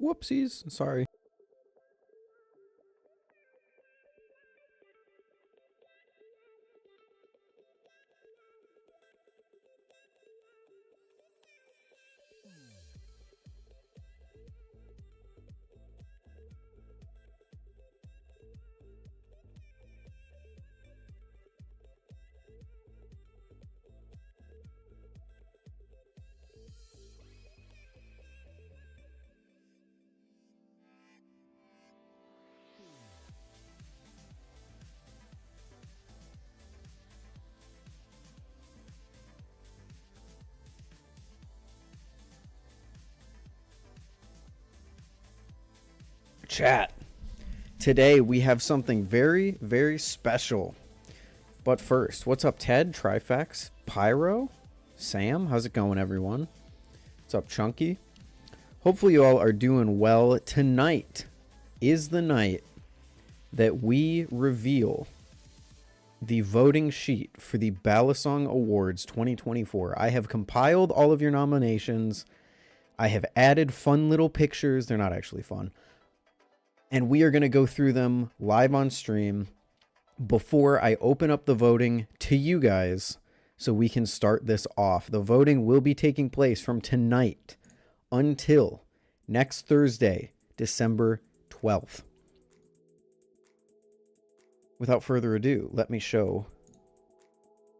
Whoopsies. Sorry. Chat. Today we have something very, very special. But first, what's up, Ted, Trifex, Pyro, Sam? How's it going, everyone? What's up, Chunky? Hopefully you all are doing well. Tonight is the night that we reveal the voting sheet for the Balisong Awards 2024. I have compiled all of your nominations. I have added fun little pictures. They're not actually fun. And we are going to go through them live on stream before I open up the voting to you guys so we can start this off. The voting will be taking place from tonight until next Thursday, December 12th. Without further ado, let me show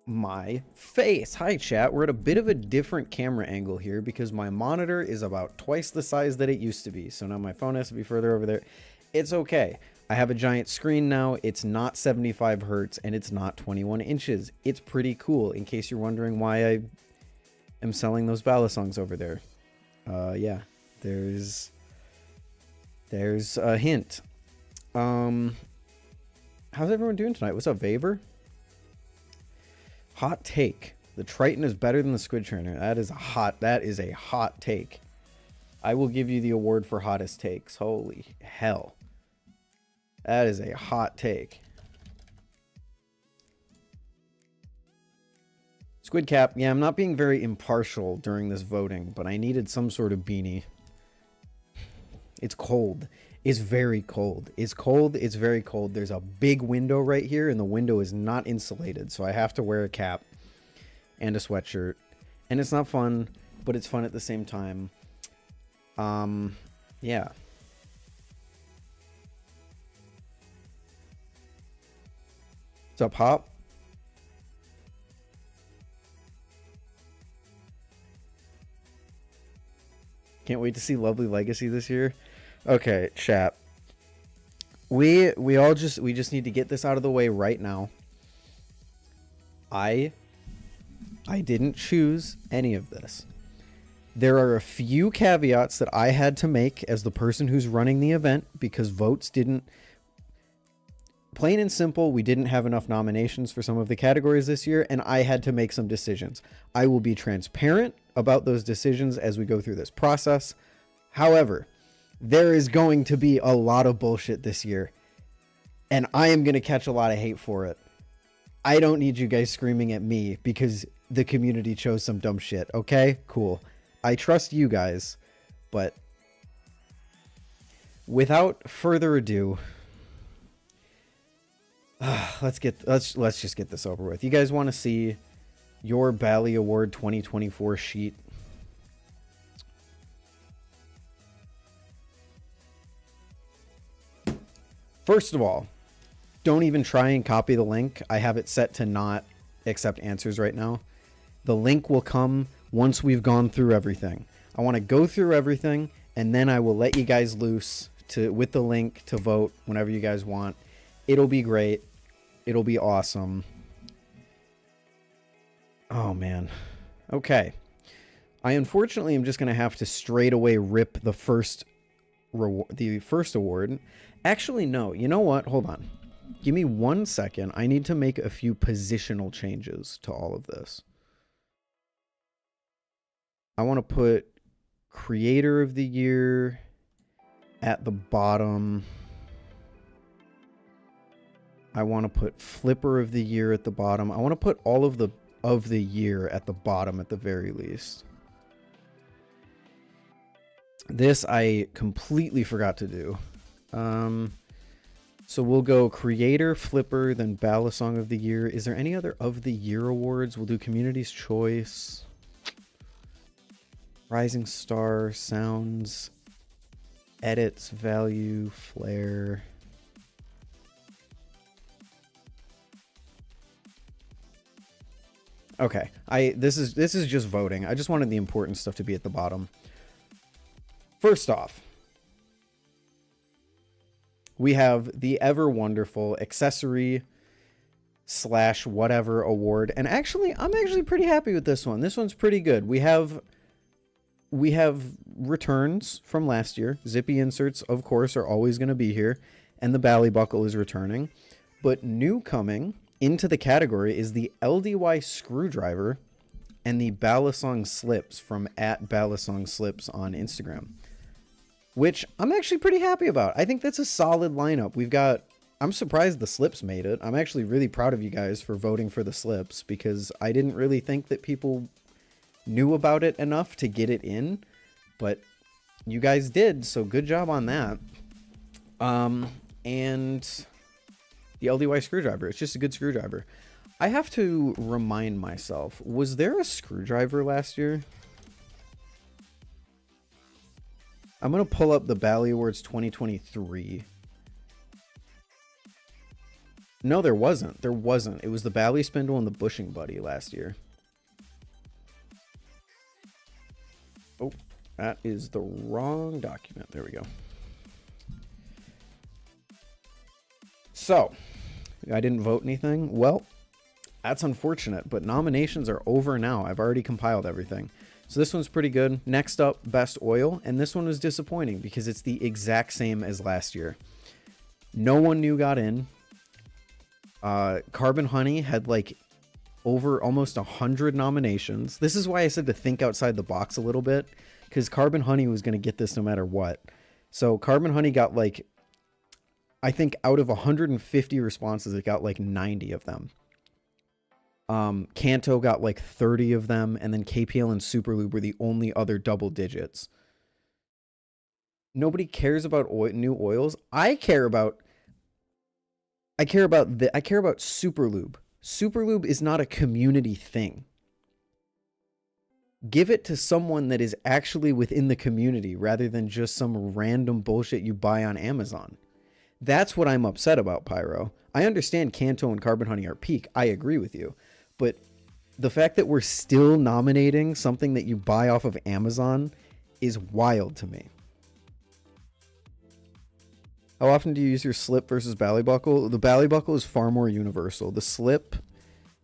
my face. Hi, chat. We're at a bit of a different camera angle here because my monitor is about twice the size that it used to be. So now my phone has to be further over there. It's okay. I have a giant screen now. It's not 75 hertz and it's not 21 inches. It's pretty cool, in case you're wondering why I am selling those Balisongs over there. Yeah, there's a hint. How's everyone doing tonight? What's up, Vaver? Hot take. The Triton is better than the Squid Trainer. That is a hot take. I will give you the award for hottest takes. Holy hell. That is a hot take. Squid Cap, yeah, I'm not being very impartial during this voting, but I needed some sort of beanie. It's cold. It's very cold. It's cold. It's very cold. There's a big window right here, and the window is not insulated, so I have to wear a cap and a sweatshirt. And it's not fun, but it's fun at the same time. Yeah. What's up, Hop? Can't wait to see Lovely Legacy this year. Okay, chat. We just need to get this out of the way right now. I didn't choose any of this. There are a few caveats that I had to make as the person who's running the event because votes didn't. Plain and simple, we didn't have enough nominations for some of the categories this year, and I had to make some decisions. I will be transparent about those decisions as we go through this process. However, there is going to be a lot of bullshit this year, and I am going to catch a lot of hate for it. I don't need you guys screaming at me because the community chose some dumb shit, okay? Cool. I trust you guys, but without further ado, let's just get this over with. You guys want to see your Bali Award 2024 sheet? First of all, don't even try and copy the link. I have it set to not accept answers right now. The link will come once we've gone through everything. I want to go through everything, and then I will let you guys loose with the link to vote whenever you guys want. It'll be great. It'll be awesome. Oh, man. Okay. I unfortunately am just going to have to straight away rip the first award. Actually, no. You know what? Hold on. Give me 1 second. I need to make a few positional changes to all of this. I want to put Creator of the Year at the bottom. I want to put Flipper of the Year at the bottom. I want to put all of the year at the bottom at the very least. This I completely forgot to do. So we'll go creator, flipper, then Balisong of the year. Is there any other of the year awards? We'll do community's choice, rising star, sounds, edits, value, flair. Okay, this is just voting. I just wanted the important stuff to be at the bottom. First off, we have the ever wonderful accessory / whatever award, and actually, I'm actually pretty happy with this one. This one's pretty good. We have returns from last year. Zippy inserts, of course, are always going to be here, and the Bali buckle is returning. But new coming into the category is the LDY screwdriver and the Balisong slips from @Balisong slips on Instagram, which I'm actually pretty happy about. I think that's a solid lineup. I'm surprised the slips made it. I'm actually really proud of you guys for voting for the slips, because I didn't really think that people knew about it enough to get it in, but you guys did, so good job on that. And the LDY screwdriver, it's just a good screwdriver. I have to remind myself, was there a screwdriver last year? I'm going to pull up the Bali Awards 2023. No, there wasn't. There wasn't. It was the Bali spindle and the bushing buddy last year. Oh, that is the wrong document. There we go. So, I didn't vote anything. Well, that's unfortunate, but nominations are over now. I've already compiled everything. So this one's pretty good. Next up, best oil. And this one was disappointing because it's the exact same as last year. No one new got in. Carbon Honey had like over almost 100 nominations. This is why I said to think outside the box a little bit, because Carbon Honey was going to get this no matter what. So Carbon Honey got like, I think out of 150 responses, it got like 90 of them. Kanto got like 30 of them, and then KPL and Superlube were the only other double digits. Nobody cares about new oils. I care about Superlube. Superlube is not a community thing. Give it to someone that is actually within the community rather than just some random bullshit you buy on Amazon. That's what I'm upset about, Pyro. I understand Kanto and Carbon Honey are peak. I agree with you. But the fact that we're still nominating something that you buy off of Amazon is wild to me. How often do you use your slip versus Bali buckle? The Bali buckle is far more universal. The slip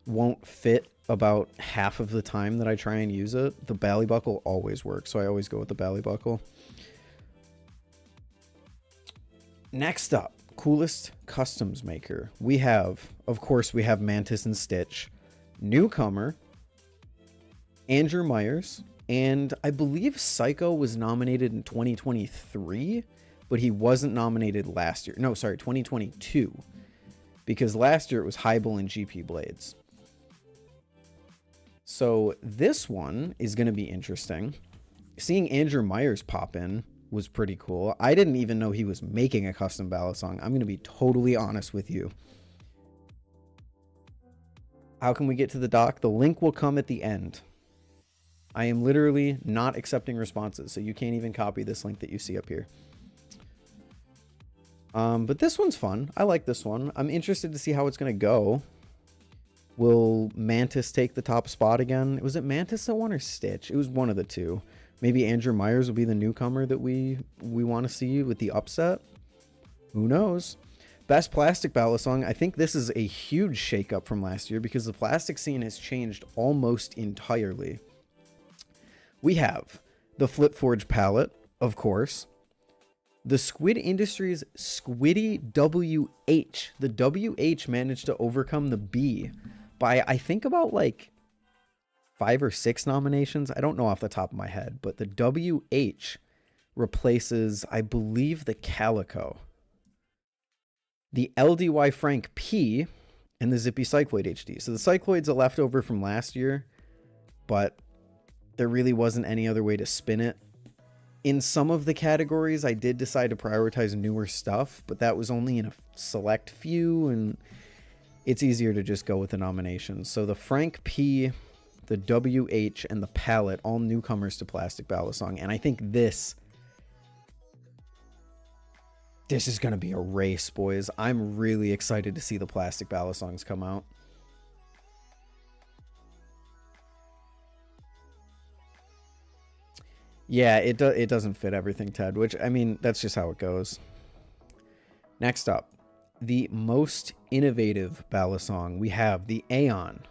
won't fit about half of the time that I try and use it. The Bali buckle always works, so I always go with the Bali buckle. Next up, coolest customs maker. We have, of course, Mantis and Stitch. Newcomer, Andrew Myers, and I believe Psycho was nominated in 2023, but he wasn't nominated last year. No, sorry, 2022, because last year it was Hybel and GP Blades. So this one is going to be interesting. Seeing Andrew Myers pop in was pretty cool. I didn't even know he was making a custom Balisong. I'm going to be totally honest with you. How can we get to the doc? The link will come at the end. I am literally not accepting responses, so you can't even copy this link that you see up here. But this one's fun. I like this one. I'm interested to see how it's going to go. Will Mantis take the top spot again? Was it Mantis that won or Stitch? It was one of the two. Maybe Andrew Myers will be the newcomer that we want to see with the upset. Who knows? Best plastic Balisong. I think this is a huge shakeup from last year because the plastic scene has changed almost entirely. We have the Flip Forge palette, of course. The Squid Industries Squiddy WH. The WH managed to overcome the B by, I think, about like 5 or 6 nominations. I don't know off the top of my head, but the WH replaces, I believe, the Calico, the LDY Frank P, and the Zippy Cycloid HD. So the Cycloid's a leftover from last year, but there really wasn't any other way to spin it. In some of the categories, I did decide to prioritize newer stuff, but that was only in a select few, and it's easier to just go with the nominations. So the Frank P, the WH, and the Palette, all newcomers to Plastic Balisong. And I think this is going to be a race, boys. I'm really excited to see the Plastic Balisongs come out. Yeah, it doesn't fit everything, Ted, which, I mean, that's just how it goes. Next up, the most innovative Balisong. We have the Aeon.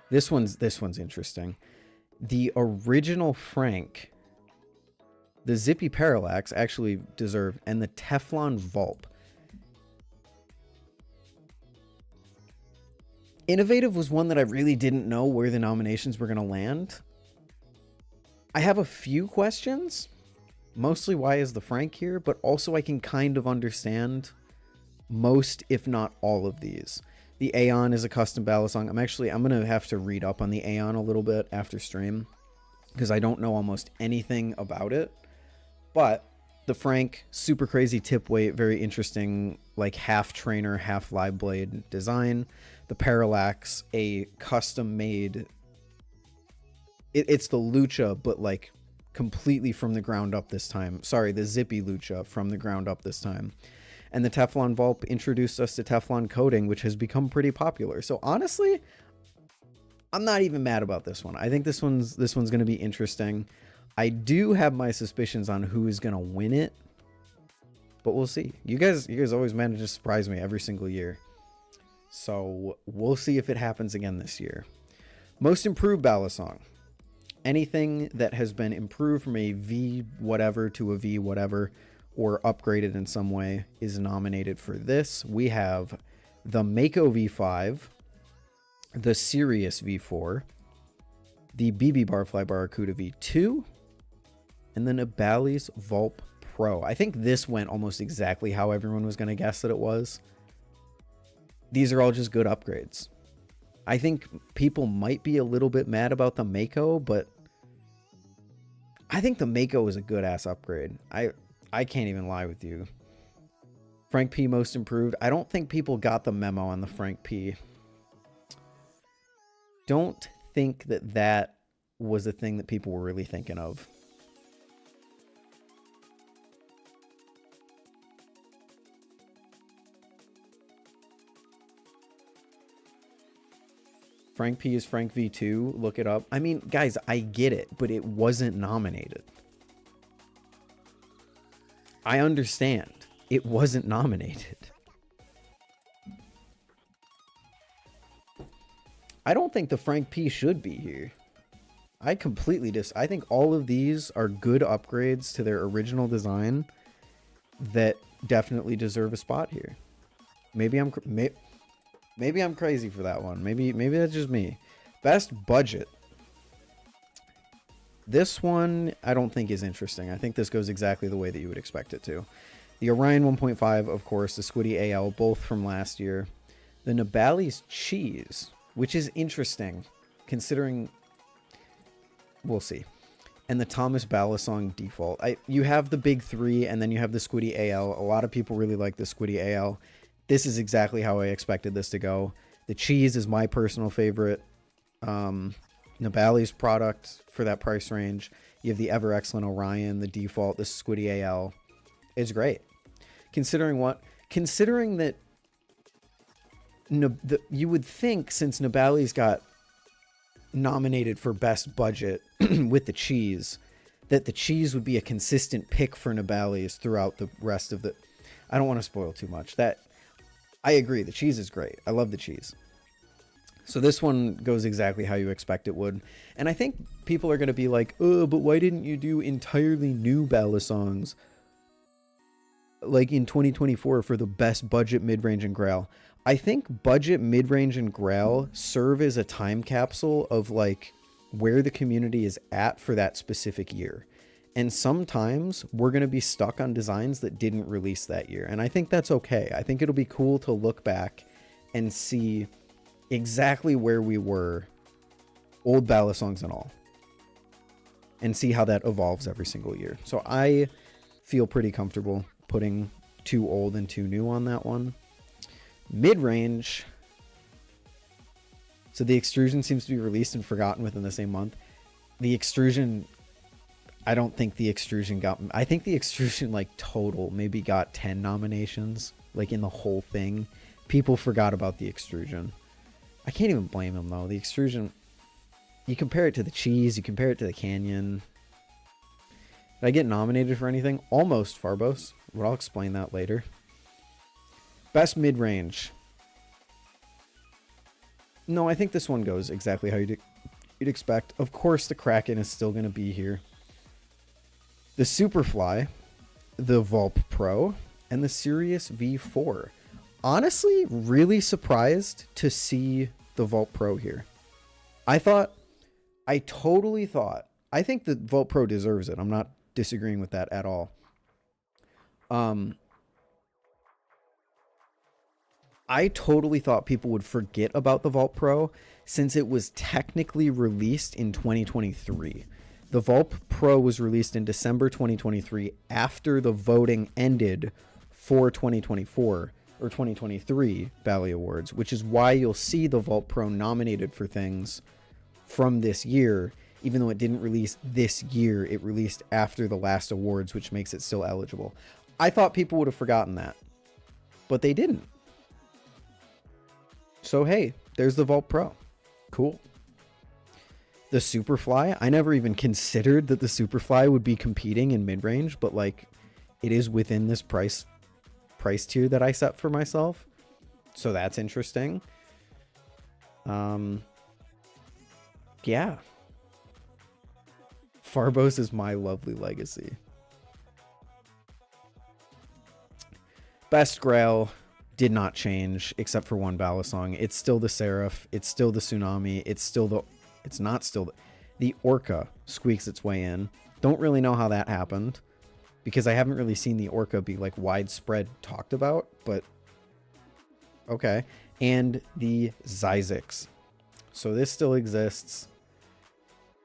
This one's interesting. The original Frank, the Zippy Parallax actually deserved, and the Teflon Vulp. Innovative was one that I really didn't know where the nominations were going to land. I have a few questions, mostly why is the Frank here, but also I can kind of understand most, if not all of these. The Aeon is a custom Balisong. I'm going to have to read up on the Aeon a little bit after stream because I don't know almost anything about it. But the Frank, super crazy tip weight, very interesting, like half trainer, half live blade design. The Parallax, a custom made, it's the Lucha, but like completely from the ground up this time. Sorry, the Zippy Lucha from the ground up this time. And the Teflon Vulp introduced us to Teflon coating, which has become pretty popular. So honestly, I'm not even mad about this one. I think this one's going to be interesting. I do have my suspicions on who is going to win it, but we'll see. You guys always manage to surprise me every single year. So we'll see if it happens again this year. Most improved Balisong. Anything that has been improved from a V whatever to a V whatever or upgraded in some way is nominated for this. We have the Mako V5, the Sirius V4, the BB Barfly Barracuda V2, and then a Bally's Vulp Pro. I think this went almost exactly how everyone was going to guess that it was. These are all just good upgrades. I think people might be a little bit mad about the Mako, but I think the Mako is a good ass upgrade. I can't even lie with you. Frank P most improved. I don't think people got the memo on the Frank P. Don't think that was a thing that people were really thinking of. Frank P is Frank V2. Look it up. I mean, guys, I get it, but it wasn't nominated. I understand. It wasn't nominated. I don't think the Frank P should be here. I completely I think all of these are good upgrades to their original design that definitely deserve a spot here. Maybe I'm crazy for that one. Maybe that's just me. Best budget. This one I don't think is interesting. I think this goes exactly the way that you would expect it to. The Orion 1.5, of course, the Squiddy AL, both from last year. The Nibali's Cheese, which is interesting considering, we'll see. And the Thomas Balisong Default. You have the big three, and then you have the Squiddy AL. A lot of people really like the Squiddy AL. This is exactly how I expected this to go. The Cheese is my personal favorite. Nibali's product for that price range. You have the ever excellent Orion, the Default, the Squiddy AL. It's great. Considering that you would think, since Nibali's got nominated for best budget with the Cheese, that the Cheese would be a consistent pick for Nibali's throughout the rest of the... I don't want to spoil too much. I agree. The Cheese is great. I love the Cheese. So this one goes exactly how you expect it would. And I think people are going to be like, oh, but why didn't you do entirely new Balisongs like in 2024 for the best budget, mid-range, and Grail? I think budget, mid-range, and Grail serve as a time capsule of like where the community is at for that specific year. And sometimes we're going to be stuck on designs that didn't release that year. And I think that's okay. I think it'll be cool to look back and see exactly where we were, old Balisongs and all. and see how that evolves every single year. So I feel pretty comfortable putting 2 old and 2 new on that one. Mid-range. So the extrusion seems to be released and forgotten within the same month. The extrusion, I don't think the extrusion got, I think the extrusion like total maybe got 10 nominations, like in the whole thing. People forgot about the extrusion. I can't even blame them though. The extrusion, you compare it to the cheese, you compare it to the canyon. Did I get nominated for anything? Almost, Farbos, but I'll explain that later. Best mid-range. No, I think this one goes exactly how you'd expect. Of course, the Kraken is still going to be here. The Superfly, the Vulp Pro, and the Sirius V4. Honestly, really surprised to see the Vulp Pro here. I totally thought, I think the Vulp Pro deserves it. I'm not disagreeing with that at all. I totally thought people would forget about the Vulp Pro since it was technically released in 2023. The Vulp Pro was released in December 2023 after the voting ended for 2024 or 2023 Bali Awards, which is why you'll see the Vulp Pro nominated for things from this year. Even though it didn't release this year, it released after the last awards, which makes it still eligible. I thought people would have forgotten that, but they didn't. So, hey, there's the Vulp Pro. Cool. The Superfly, I never even considered that the Superfly would be competing in mid-range, but like it is within this price tier that I set for myself. So that's interesting. Yeah. Farbos is my lovely legacy. Best Grail did not change except for one Balisong. It's still the Seraph. It's still the Tsunami. The Orca squeaks its way in. Don't really know how that happened because I haven't really seen the Orca be like widespread talked about, but okay. And the Zyzix. So this still exists.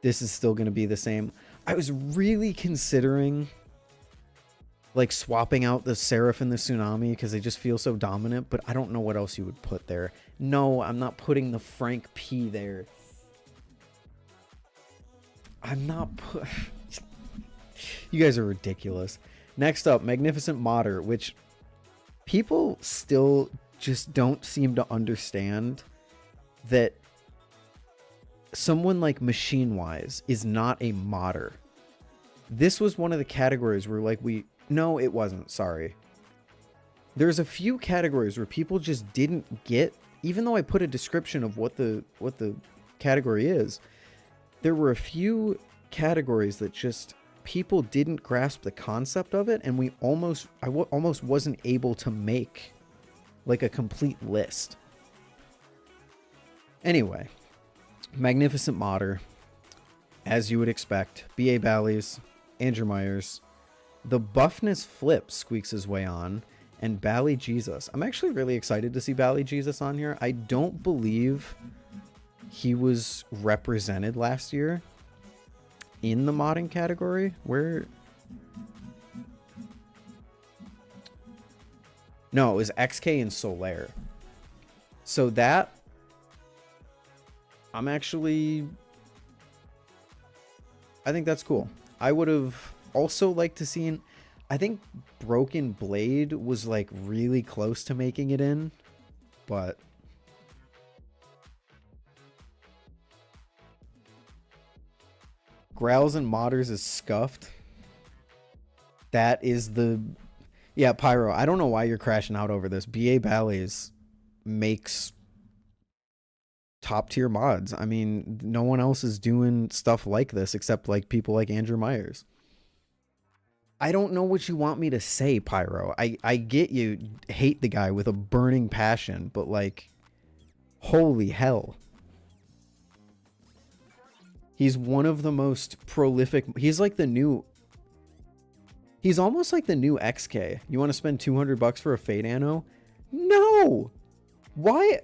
This is still going to be the same. I was really considering like swapping out the Seraph and the Tsunami because they just feel so dominant, but I don't know what else you would put there. No, I'm not putting the Frank P there. I'm not You guys are ridiculous. Next up, Magnificent Modder, which people still just don't seem to understand that someone like Machinewise is not a modder. This was one of the categories where like no, it wasn't. Sorry. There's a few categories where people just didn't get, even though I put a description of what the category is, there were a few categories that just people didn't grasp the concept of it, and I almost wasn't able to make like a complete list. Anyway, Magnificent Modder, as you would expect, B.A. Bally's, Andrew Myers. The Buffness Flip squeaks his way on, and Bali Jesus. I'm actually really excited to see Bali Jesus on here. I don't believe he was represented last year in the modding category. No, it was XK and Solaire. So that I think that's cool. I would have also liked to see, I think Broken Blade was like really close to making it in, but Growls and Modders is scuffed. That is yeah, Pyro. I don't know why you're crashing out over this. BA Bally's makes top tier mods. I mean, no one else is doing stuff like this except like people like Andrew Myers. I don't know what you want me to say, Pyro. I get you hate the guy with a burning passion, but like, holy hell. He's one of the most prolific. He's like the new. He's almost like the new XK. You want to spend $200 for a Fade Anno? No! Why?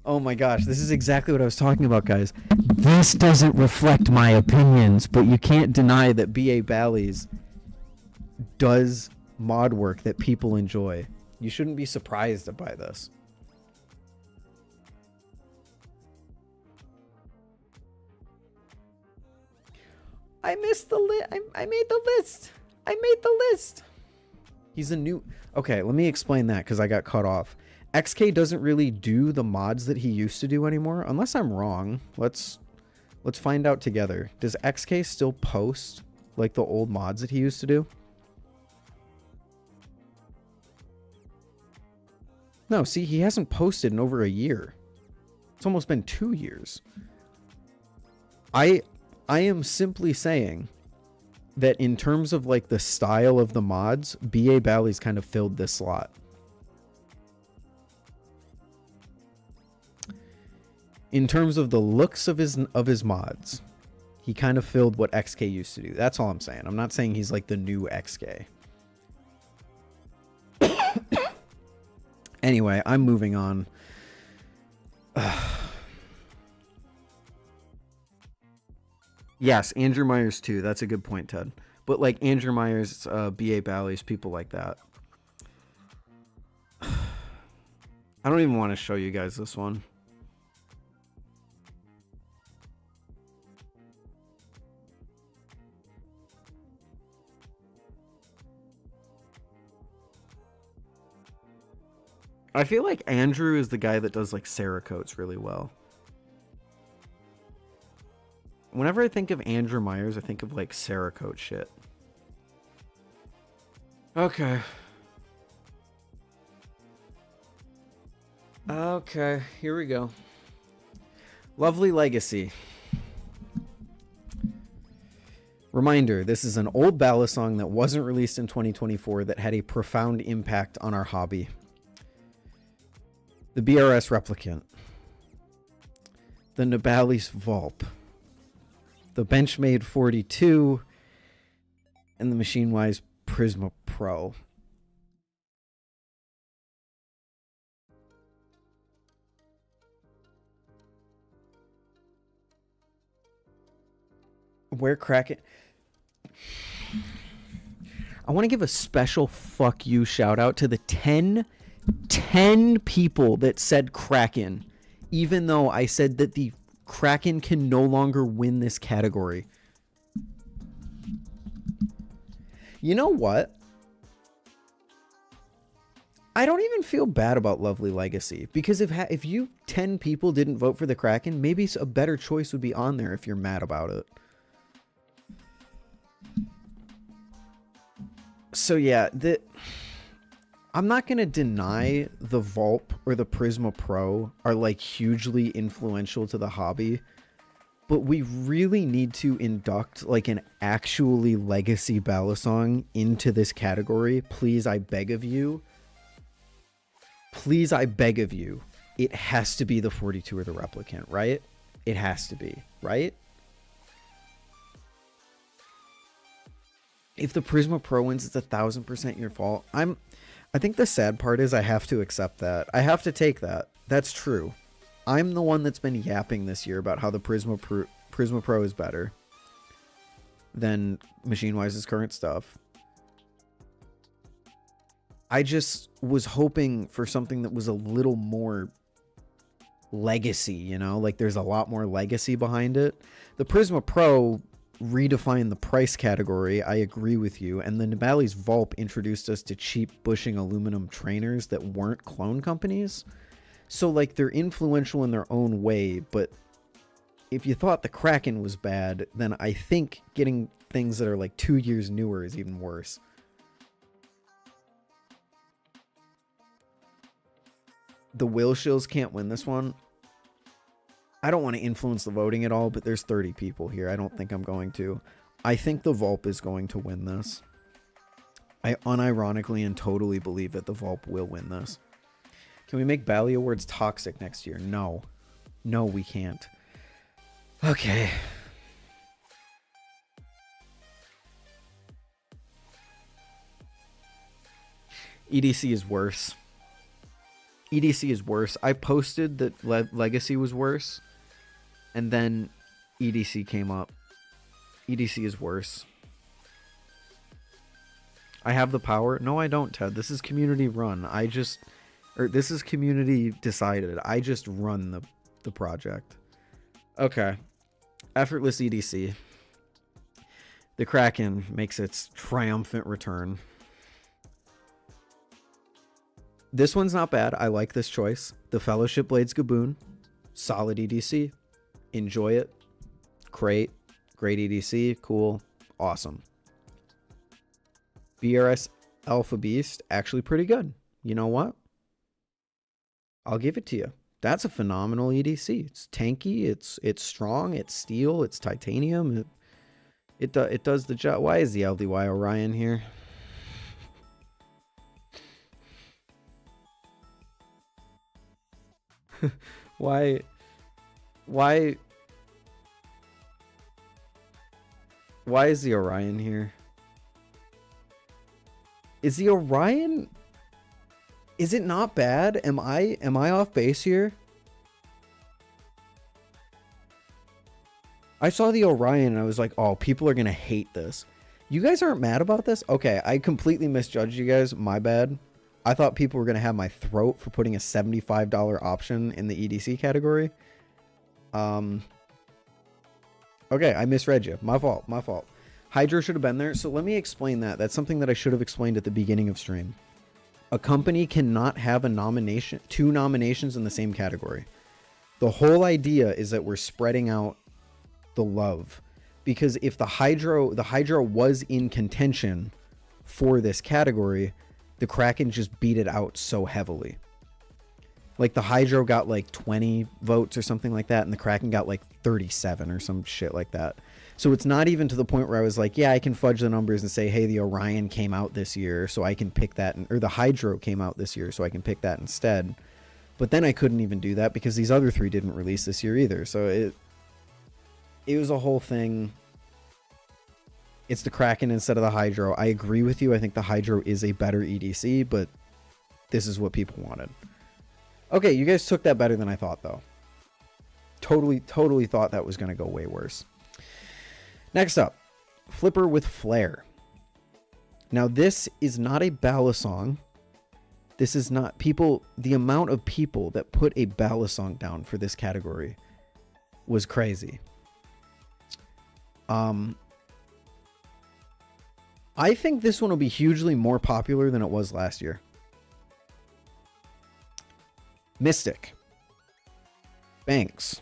Oh my gosh, this is exactly what I was talking about, guys. This doesn't reflect my opinions, but you can't deny that BA Bally's does mod work that people enjoy. You shouldn't be surprised by this. I missed the list. I made the list. I made the list. He's a new... Okay, let me explain that because I got cut off. XK doesn't really do the mods that he used to do anymore, unless I'm wrong. Let's find out together. Does XK still post like the old mods that he used to do? No, see, he hasn't posted in over a year. It's almost been 2 years. I am simply saying that in terms of like the style of the mods, BA Bally's kind of filled this slot. In terms of the looks of his mods, he kind of filled what XK used to do. That's all I'm saying. I'm not saying he's like the new XK. Anyway, I'm moving on. Yes, Andrew Myers too. That's a good point, Ted. But like Andrew Myers, BA Bally's, people like that. I don't even want to show you guys this one. I feel like Andrew is the guy that does like Cerakotes really well. Whenever I think of Andrew Myers, I think of like Cerakote shit. Okay. Okay, here we go. Lovely Legacy. Reminder, this is an old Balisong that wasn't released in 2024 that had a profound impact on our hobby. The BRS Replicant. The Nibali's Vulp. The Benchmade 42. And the Machinewise Prisma Pro. Where Kraken... I want to give a special fuck you shout out to the 10 people that said Kraken, even though I said that the Kraken can no longer win this category. You know what? I don't even feel bad about Lovely Legacy, because if you 10 people didn't vote for the Kraken, maybe a better choice would be on there if you're mad about it. So yeah, I'm not going to deny the Vulp or the Prisma Pro are like hugely influential to the hobby, but we really need to induct like an actually legacy Balisong into this category. Please, I beg of you. Please, I beg of you. It has to be the 42 or the Replicant, right? It has to be, right? If the Prisma Pro wins, it's 1000% your fault. I think the sad part is I have to accept that. I have to take that. That's true. I'm the one that's been yapping this year about how the Prisma Pro is better than Machinewise's current stuff. I just was hoping for something that was a little more legacy, you know? Like there's a lot more legacy behind it. The Prisma Pro redefine the price category. I agree with you. And the Nibali's Vulp introduced us to cheap bushing aluminum trainers that weren't clone companies. So like they're influential in their own way, but if you thought the Kraken was bad, then I think getting things that are like 2 years newer is even worse. The Willshills can't win this one. I don't want to influence the voting at all, but there's 30 people here. I don't think I'm going to. I think the Vulp is going to win this. I unironically and totally believe that the Vulp will win this. Can we make Bally Awards toxic next year? No. No, we can't. Okay. EDC is worse. EDC is worse. I posted that Legacy was worse, and then EDC came up. EDC is worse. I have the power. No, I don't, Ted. This is community run. This is community decided. I just run the project. Okay. Effortless EDC. The Kraken makes its triumphant return. This one's not bad. I like this choice. The Fellowship Blades Gaboon. Solid EDC. Enjoy it. Great. Great EDC. Cool. Awesome. BRS Alpha Beast. Actually pretty good. You know what? I'll give it to you. That's a phenomenal EDC. It's tanky. It's strong. It's steel. It's titanium. It does the job. Why is the LDY Orion here? Why is the Orion here? Is the Orion... Is it not bad? Am I off base here? I saw the Orion and I was like, oh, people are going to hate this. You guys aren't mad about this? Okay, I completely misjudged you guys. My bad. I thought people were going to have my throat for putting a $75 option in the EDC category. Okay, I misread you. My fault. My fault. Hydro should have been there. So let me explain that. That's something that I should have explained at the beginning of stream. A company cannot have a nomination, 2 nominations in the same category. The whole idea is that we're spreading out the love, because if the Hydro was in contention for this category, the Kraken just beat it out so heavily. Like the Hydro got like 20 votes or something like that, and the Kraken got like 37 or some shit like that. So it's not even to the point where I was like, yeah, I can fudge the numbers and say, hey, the Orion came out this year, so I can pick that, or the Hydro came out this year, so I can pick that instead. But then I couldn't even do that because these other 3 didn't release this year either. So it was a whole thing. It's the Kraken instead of the Hydro. I agree with you. I think the Hydro is a better EDC, but this is what people wanted. Okay, you guys took that better than I thought, though. Totally thought that was going to go way worse. Next up, Flipper with Flare. Now, this is not a Balisong. This is not people. The amount of people that put a Balisong down for this category was crazy. I think this one will be hugely more popular than it was last year. Mystic, Banks,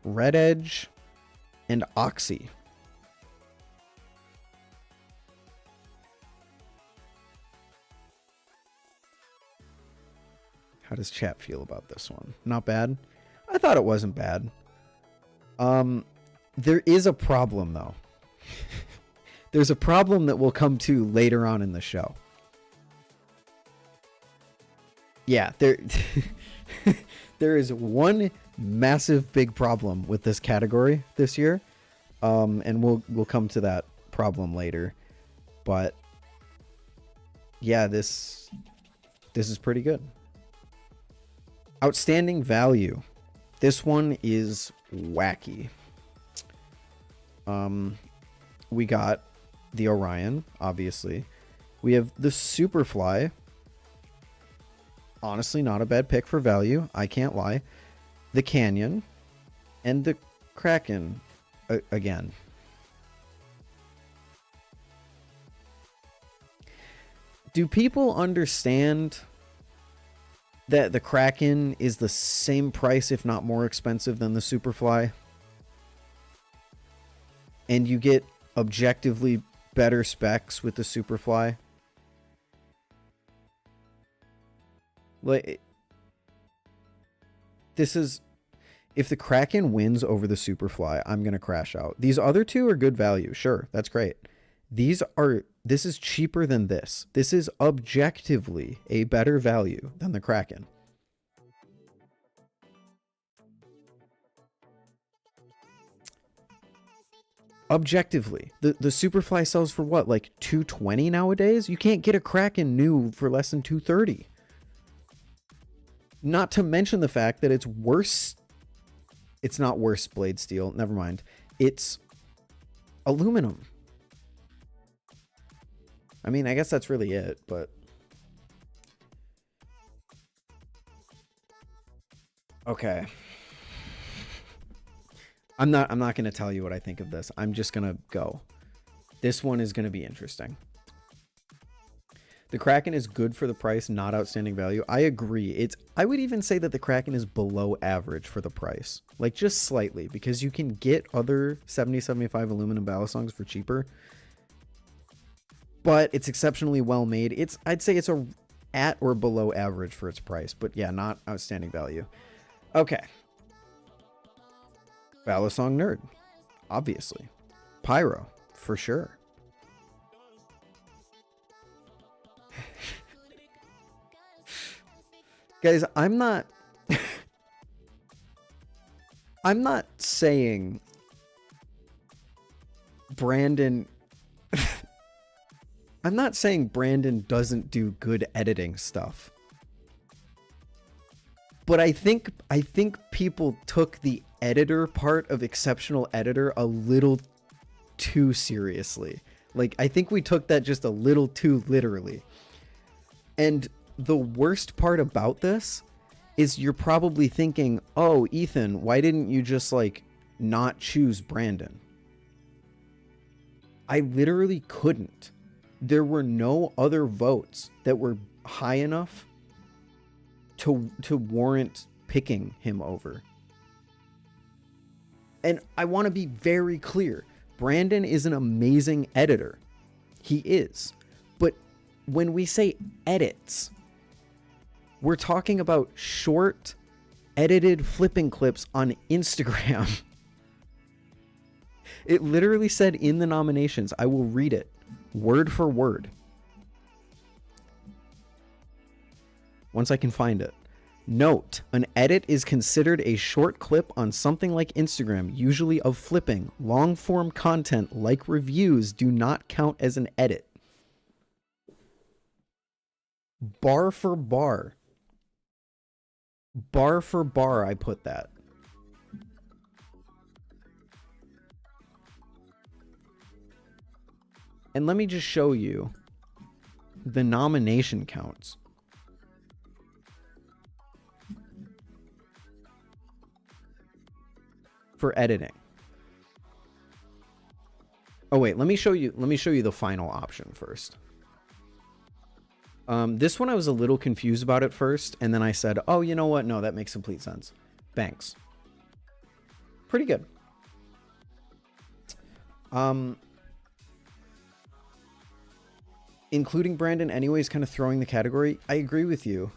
Red Edge, and Oxy. How does chat feel about this one? Not bad? I thought it wasn't bad. There is a problem, though. There's a problem that we'll come to later on in the show. Yeah, there is one massive big problem with this category this year. And we'll come to that problem later. But yeah, this is pretty good. Outstanding value. This one is wacky. We got the Orion, obviously. We have the Superfly. Honestly, not a bad pick for value. I can't lie. The Canyon. And the Kraken again. Do people understand that the Kraken is the same price, if not more expensive than the Superfly? And you get objectively better specs with the Superfly? Like, this is... If the Kraken wins over the Superfly, I'm going to crash out. These other two are good value. Sure, that's great. This is cheaper than this. This is objectively a better value than the Kraken. Objectively. The Superfly sells for what? Like $220 nowadays? You can't get a Kraken new for less than $230. Not to mention the fact that it's worse. It's not worse blade steel. Never mind. It's aluminum. I mean, I guess that's really it, but okay. I'm not going to tell you what I think of this. I'm just going to go. This one is going to be interesting. The Kraken is good for the price, not outstanding value. I agree. I would even say that the Kraken is below average for the price. Like, just slightly, because you can get other 70-75 aluminum Balisongs for cheaper. But it's exceptionally well made. I'd say it's at or below average for its price. But yeah, not outstanding value. Okay. Balisong nerd. Obviously. Pyro. For sure. Guys, I'm not saying Brandon I'm not saying Brandon doesn't do good editing stuff. But I think people took the editor part of exceptional editor a little too seriously. Like, I think we took that just a little too literally. And the worst part about this is you're probably thinking, oh, Ethan, why didn't you just, like, not choose Brandon? I literally couldn't. There were no other votes that were high enough to warrant picking him over. And I want to be very clear. Brandon is an amazing editor. He is. But when we say edits, we're talking about short, edited flipping clips on Instagram. It literally said in the nominations, I will read it word for word. Once I can find it. Note, an edit is considered a short clip on something like Instagram, usually of flipping. Long-form content like reviews do not count as an edit. Bar for bar. Bar for bar, I put that. And let me just show you the nomination counts. For editing. Oh wait, let me show you the final option first. This one I was a little confused about at first, and then I said, oh, you know what? No, that makes complete sense. Banks. Pretty good. Including Brandon anyways, kind of throwing the category. I agree with you.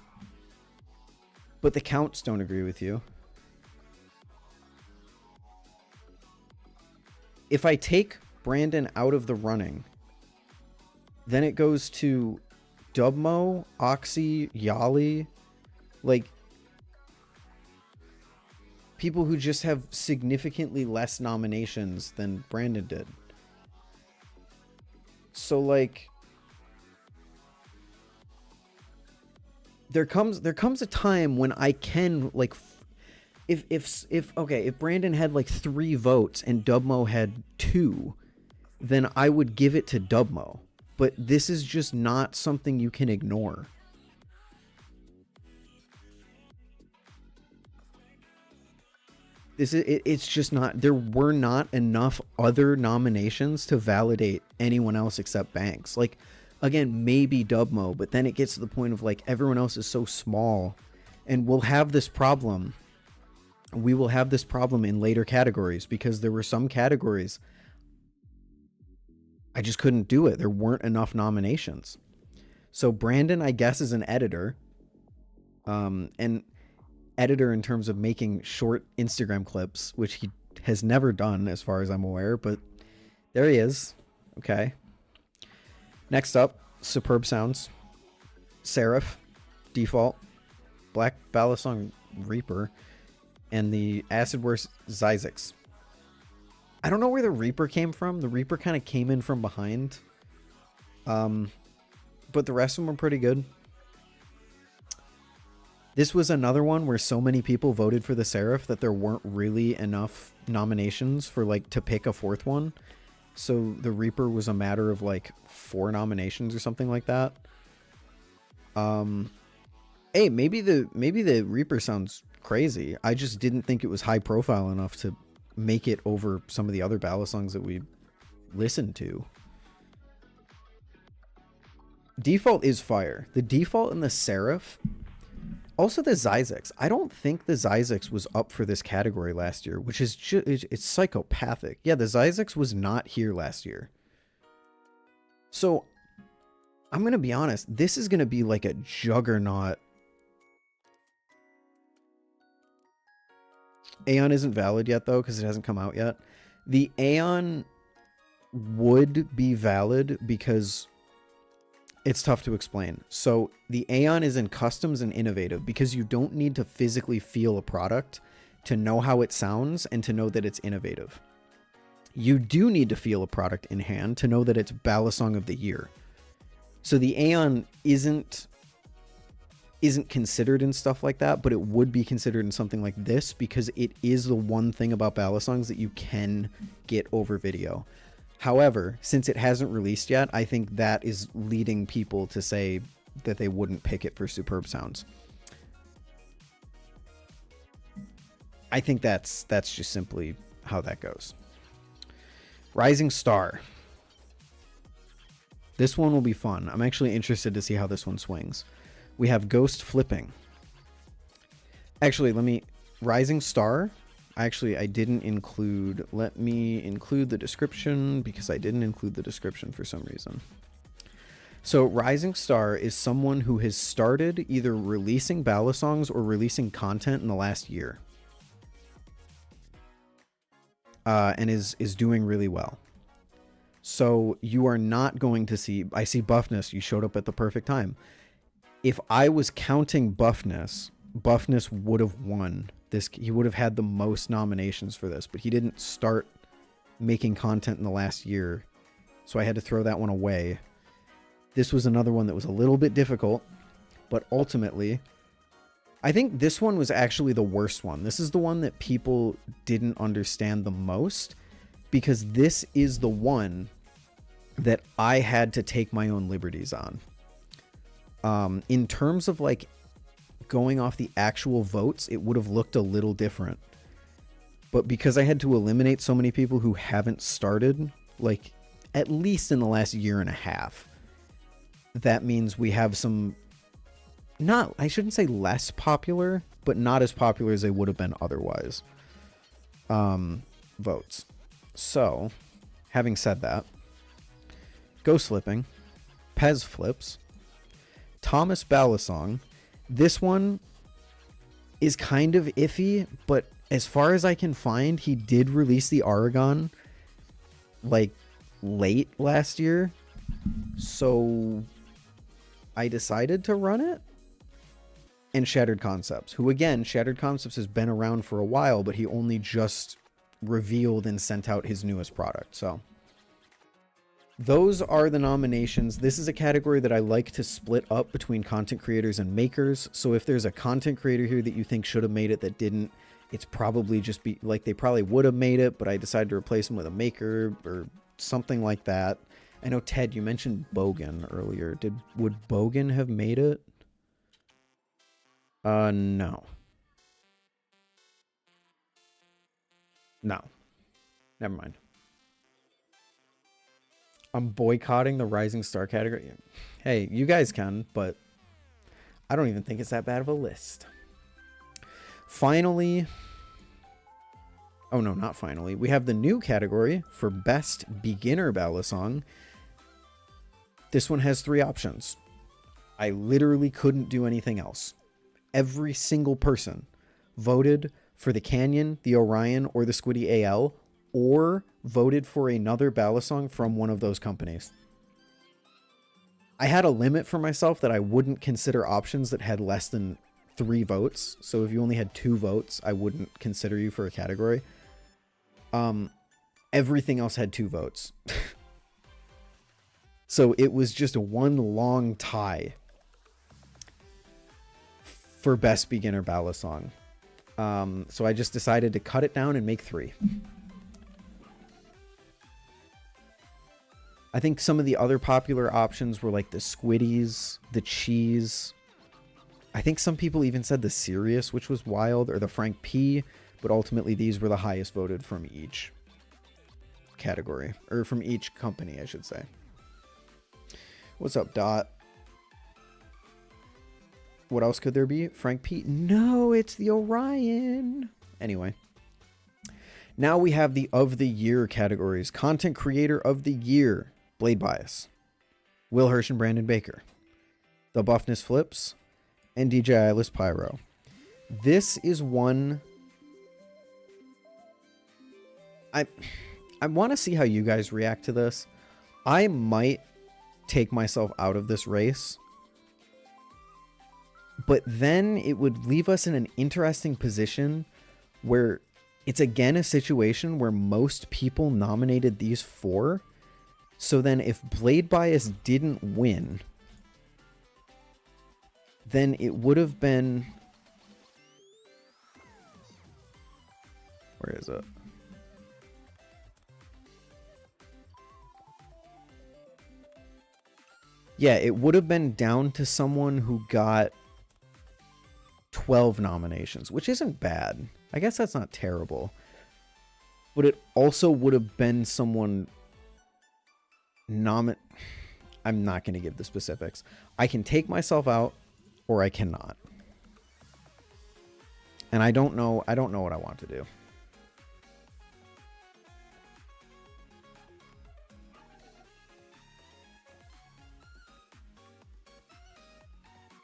But the counts don't agree with you. If I take Brandon out of the running, then it goes to Dubmo, Oxy, Yali, like people who just have significantly less nominations than Brandon did. So like there comes a time when I can like if Brandon had like 3 votes and Dubmo had 2, then I would give it to Dubmo. But this is just not something you can ignore. It's just not. There were not enough other nominations to validate anyone else except Banks. Like, again, maybe Dubmo, but then it gets to the point of like everyone else is so small, and we'll have this problem. We will have this problem in later categories because there were some categories I just couldn't do it. There weren't enough nominations. So Brandon, I guess, is an editor. And editor in terms of making short Instagram clips, which he has never done as far as I'm aware, but there he is. Okay. Next up, Superb Sounds. Seraph, Default, Black Balisong Reaper, and the Acid Worst Zyzix. I don't know where the Reaper came from. The Reaper kind of came in from behind. But the rest of them are pretty good. This was another one where so many people voted for the SlifT that there weren't really enough nominations for like to pick a fourth one. So the Reaper was a matter of like 4 nominations or something like that. Hey, maybe the Reaper sounds crazy. I just didn't think it was high profile enough to make it over some of the other Balisongs that we listened to. Default is fire. The default and the SlifT. Also the Zyzex. I don't think the Zyzex was up for this category last year, which is just, it's psychopathic. Yeah, the Zyzex was not here last year. So I'm going to be honest. This is going to be like a juggernaut. Aeon isn't valid yet though, because it hasn't come out yet. The Aeon would be valid because it's tough to explain. So the Aeon is in customs and innovative because you don't need to physically feel a product to know how it sounds and to know that it's innovative. You do need to feel a product in hand to know that it's Balisong of the year. So the Aeon isn't considered in stuff like that, but it would be considered in something like this because it is the one thing about Balisongs that you can get over video. However, since it hasn't released yet, I think that is leading people to say that they wouldn't pick it for superb sounds. I think that's just simply how that goes. Rising Star. This one will be fun. I'm actually interested to see how this one swings. We have Ghost Flipping. Actually, Rising Star. Actually, I didn't include... Let me include the description because I didn't include the description for some reason. So, Rising Star is someone who has started either releasing Balisongs or releasing content in the last year. And is doing really well. So, you are not going to see... I see Buffness. You showed up at the perfect time. If I was counting Buffness, Buffness would have won this. He would have had the most nominations for this, but he didn't start making content in the last year, so I had to throw that one away. This was another one that was a little bit difficult, but ultimately, I think this one was actually the worst one. This is the one that people didn't understand the most, because this is the one that I had to take my own liberties on. In terms of like going off the actual votes, it would have looked a little different. But because I had to eliminate so many people who haven't started, like at least in the last year and a half, that means we have some, not, I shouldn't say less popular, but not as popular as they would have been otherwise, votes. So, having said that, Ghost Flipping, Pez Flips, Thomas Balisong. This one is kind of iffy, but as far as I can find, he did release the Aragon like late last year. So I decided to run it. And Shattered Concepts, who again, Shattered Concepts has been around for a while, but he only just revealed and sent out his newest product. So those are the nominations. This is a category that I like to split up between content creators and makers. So if there's a content creator here that you think should have made it that didn't, it's probably just be like they probably would have made it, but I decided to replace them with a maker or something like that. I know, Ted, you mentioned Bogan earlier. Would Bogan have made it? No. No. Never mind. I'm boycotting the Rising Star category. Hey, you guys can, but I don't even think it's that bad of a list. Finally, oh no, not finally. We have the new category for Best Beginner Balisong. This one has 3 options. I literally couldn't do anything else. Every single person voted for the Canyon, the Orion, or the Squiddy AL, or voted for another Balisong from one of those companies. I had a limit for myself that I wouldn't consider options that had less than 3 votes. So if you only had 2 votes, I wouldn't consider you for a category. Everything else had 2 votes. So it was just one long tie. for best beginner Balisong. So I just decided to cut it down and make 3. I think some of the other popular options were like the Squiddies, the Cheese. I think some people even said the Serious, which was wild, or the Frank P, but ultimately these were the highest voted from each category, or from each company, I should say. What's up, Dot? What else could there be? Frank P? No, it's the Orion. Anyway. Now we have the of the year categories. Content creator of the year. Blade Bias, Will Hirsch and Brandon Baker, The Buffness Flips, and DJ Eyeless Pyro. This is one I want to see how you guys react to this. I might take myself out of this race, but then it would leave us in an interesting position where it's again a situation where most people nominated these 4. So then if Blade Bias didn't win, then it would have been... Where is it? Yeah, it would have been down to someone who got 12 nominations, which isn't bad. I guess that's not terrible. But it also would have been someone... I'm not going to give the specifics. I can take myself out or I cannot. And I don't know what I want to do.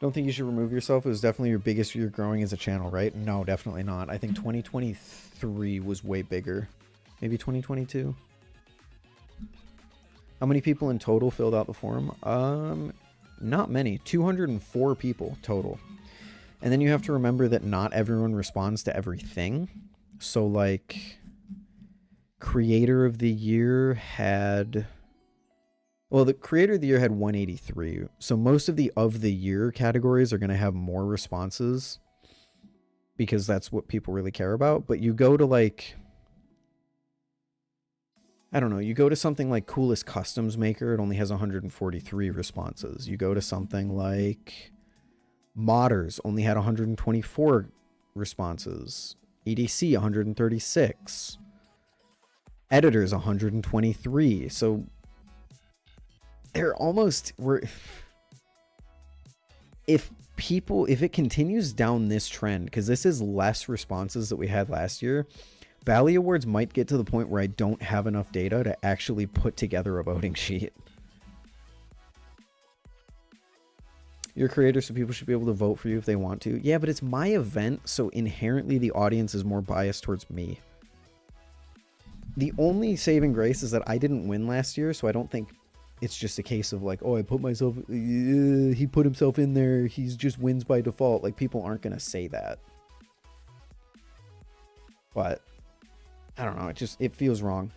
Don't think you should remove yourself. It was definitely your biggest year growing as a channel, right? No, definitely not. I think 2023 was way bigger. Maybe 2022. How many people in total filled out the forum? Not many. 204 people total. And then you have to remember that not everyone responds to everything. So, like, Creator of the Year had... Well, the Creator of the Year had 183. So most of the year categories are going to have more responses because that's what people really care about. But you go to, like... I don't know, you go to something like Coolest Customs Maker, it only has 143 responses. You go to something like Modders, only had 124 responses. EDC, 136. Editors, 123. So they're almost... If it continues down this trend, because this is less responses that we had last year... Bali Awards might get to the point where I don't have enough data to actually put together a voting sheet. You're a creator, so people should be able to vote for you if they want to. Yeah, but it's my event, so inherently the audience is more biased towards me. The only saving grace is that I didn't win last year, so I don't think it's just a case of like, oh, I put myself... he put himself in there, he just wins by default. Like, people aren't going to say that. But... I don't know, it feels wrong.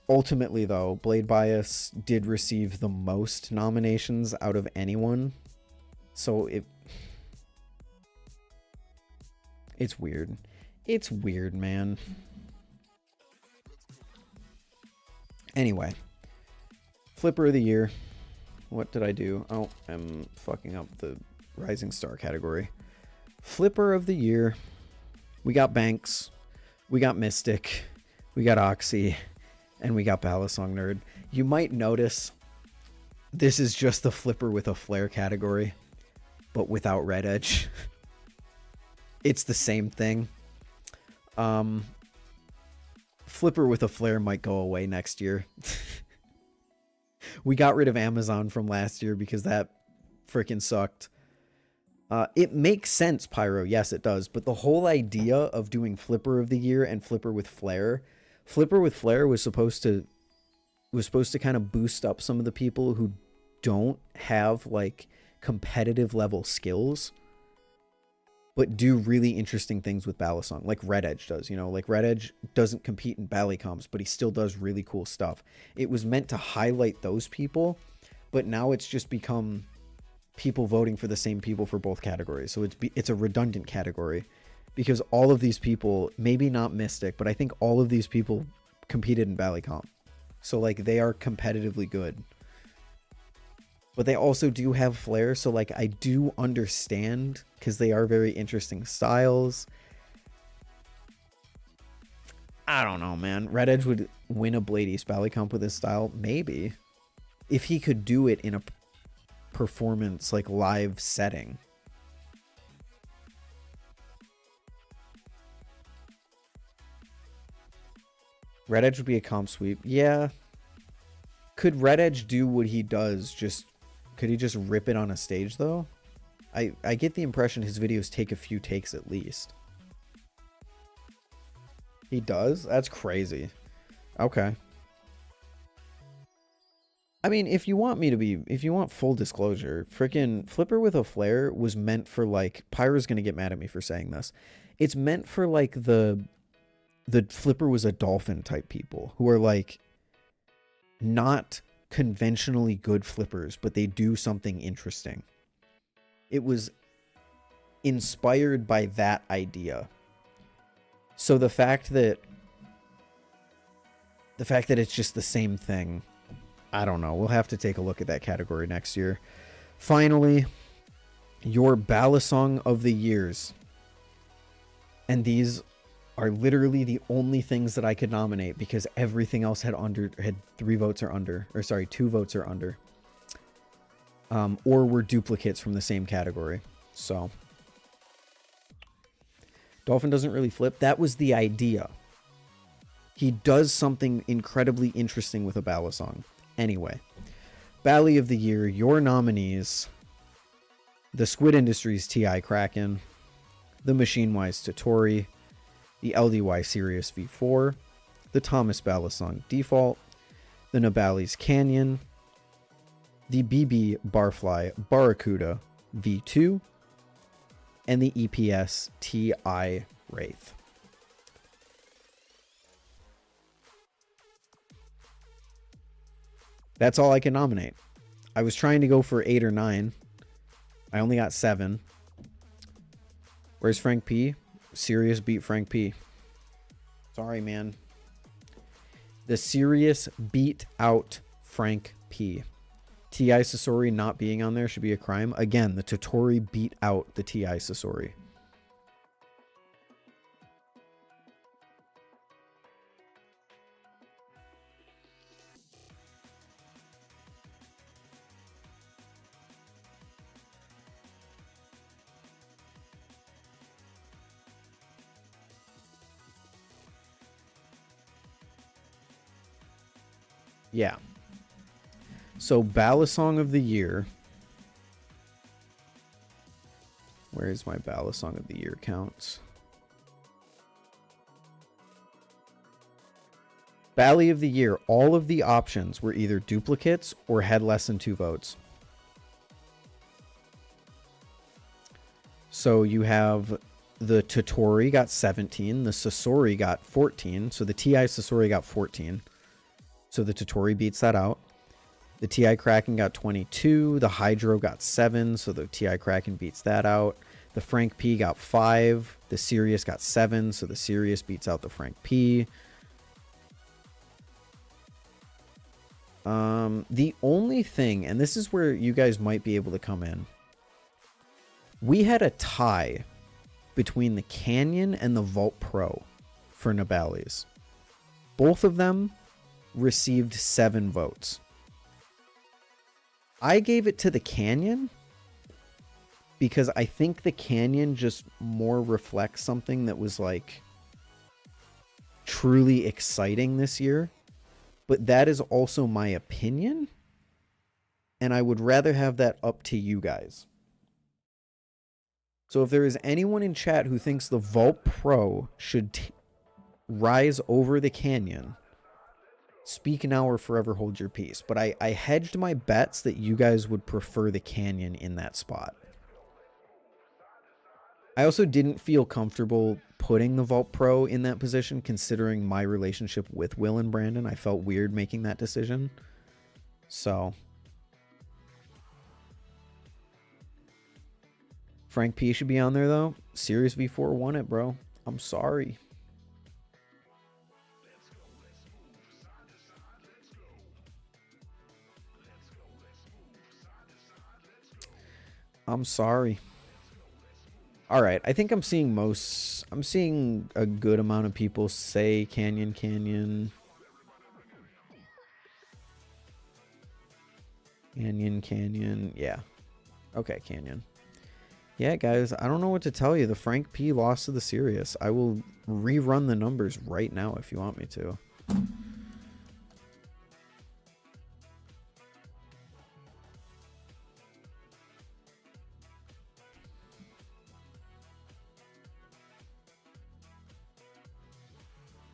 Ultimately, though, Blade Bias did receive the most nominations out of anyone. So it's weird. It's weird, man. Anyway. Flipper of the Year. What did I do? Oh, I'm fucking up the Rising Star category. Flipper of the Year. We got Banks. We got Mystic, we got Oxy, and we got Balisong Nerd. You might notice this is just the Flipper with a Flare category, but without Red Edge. It's the same thing. Flipper with a Flare might go away next year. We got rid of Amazon from last year because that freaking sucked. It makes sense, Pyro. Yes, it does. But the whole idea of doing Flipper of the Year and Flipper with Flare was supposed to kind of boost up some of the people who don't have like competitive level skills, but do really interesting things with Balisong, like Red Edge does. You know, like Red Edge doesn't compete in Bali comps, but he still does really cool stuff. It was meant to highlight those people, but now it's just become people voting for the same people for both categories. So it's a redundant category because all of these people, maybe not Mystic, but I think all of these people competed in Bali Comp. So like they are competitively good. But they also do have flair, so like I do understand because they are very interesting styles. I don't know, man. Red Edge would win a Blade East Bali Comp with his style, maybe. If he could do it in a performance like live setting. Red Edge would be a comp sweep. Yeah. Could Red Edge do what he does? Could he just rip it on a stage though? I get the impression his videos take a few takes at least. He does? That's crazy. Okay. I mean, if you want full disclosure, freaking Flipper with a Flare was meant for like, Pyro's gonna get mad at me for saying this. It's meant for like the Flipper was a dolphin type people who are like not conventionally good flippers, but they do something interesting. It was inspired by that idea. So the fact that it's just the same thing, I don't know. We'll have to take a look at that category next year. Finally, your Balisong of the years. And these are literally the only things that I could nominate because everything else had 3 votes or under, or sorry, 2 votes or under. Or were duplicates from the same category. So Dolphin doesn't really flip. That was the idea. He does something incredibly interesting with a Balisong. Anyway, Bali of the Year, your nominees: the Squid Industries TI Kraken, the Machinewise Totori, the LDY Sirius V4, the Thomas Balisong Default, the Nabali's Canyon, the BB Barfly Barracuda V2, and the EPS TI Wraith. That's all I can nominate. I was trying to go for 8 or 9. I only got 7. Where's Frank P? Sirius beat Frank P. Sorry, man. The Sirius beat out Frank P. TI Sasori not being on there should be a crime. Again, the Totori beat out the TI Sasori. Yeah. So, Balisong of the Year. Where is my Balisong of the Year counts? Bali of the Year. All of the options were either duplicates or had less than 2 votes. So, you have the Totori got 17. The Sasori got 14. So, the TI Sasori got 14. So the Totori beats that out. The TI Kraken got 22. The Hydro got 7. So the TI Kraken beats that out. The Frank P got 5. The Sirius got 7. So the Sirius beats out the Frank P. The only thing, and this is where you guys might be able to come in. We had a tie between the Canyon and the Vault Pro for Nabali's. Both of them received 7 votes. I gave it to the Canyon because I think the Canyon just more reflects something that was like truly exciting this year. But that is also my opinion, and I would rather have that up to you guys. So if there is anyone in chat who thinks the Vault Pro should rise over the Canyon, speak now or forever hold your peace. But I hedged my bets that you guys would prefer the Canyon in that spot. I also didn't feel comfortable putting the Vault Pro in that position considering my relationship with Will and Brandon. I felt weird making that decision. So Frank P should be on there, though. Series V4 won it, bro. I'm sorry. I'm sorry. All right, I think I'm seeing a good amount of people say Canyon Canyon. Canyon. Yeah. Okay, Canyon. Yeah, guys, I don't know what to tell you. The Frank P lost to the Sirius. I will rerun the numbers right now if you want me to.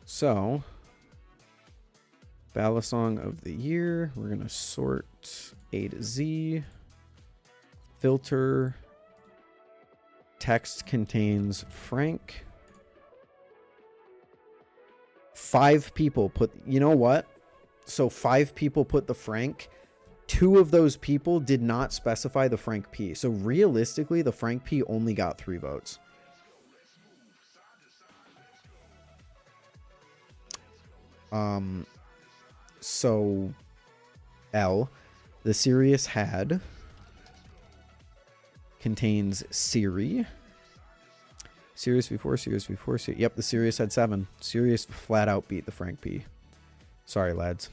So, Balisong of the year. We're going to sort A to Z. Filter. Text contains Frank. 5 people put... You know what? So 5 people put the Frank. 2 of those people did not specify the Frank P. So realistically, the Frank P only got 3 votes. So L, the Sirius had contains Siri. Sirius V4. Yep, the Sirius had 7. Sirius flat out beat the Frank P. Sorry, lads.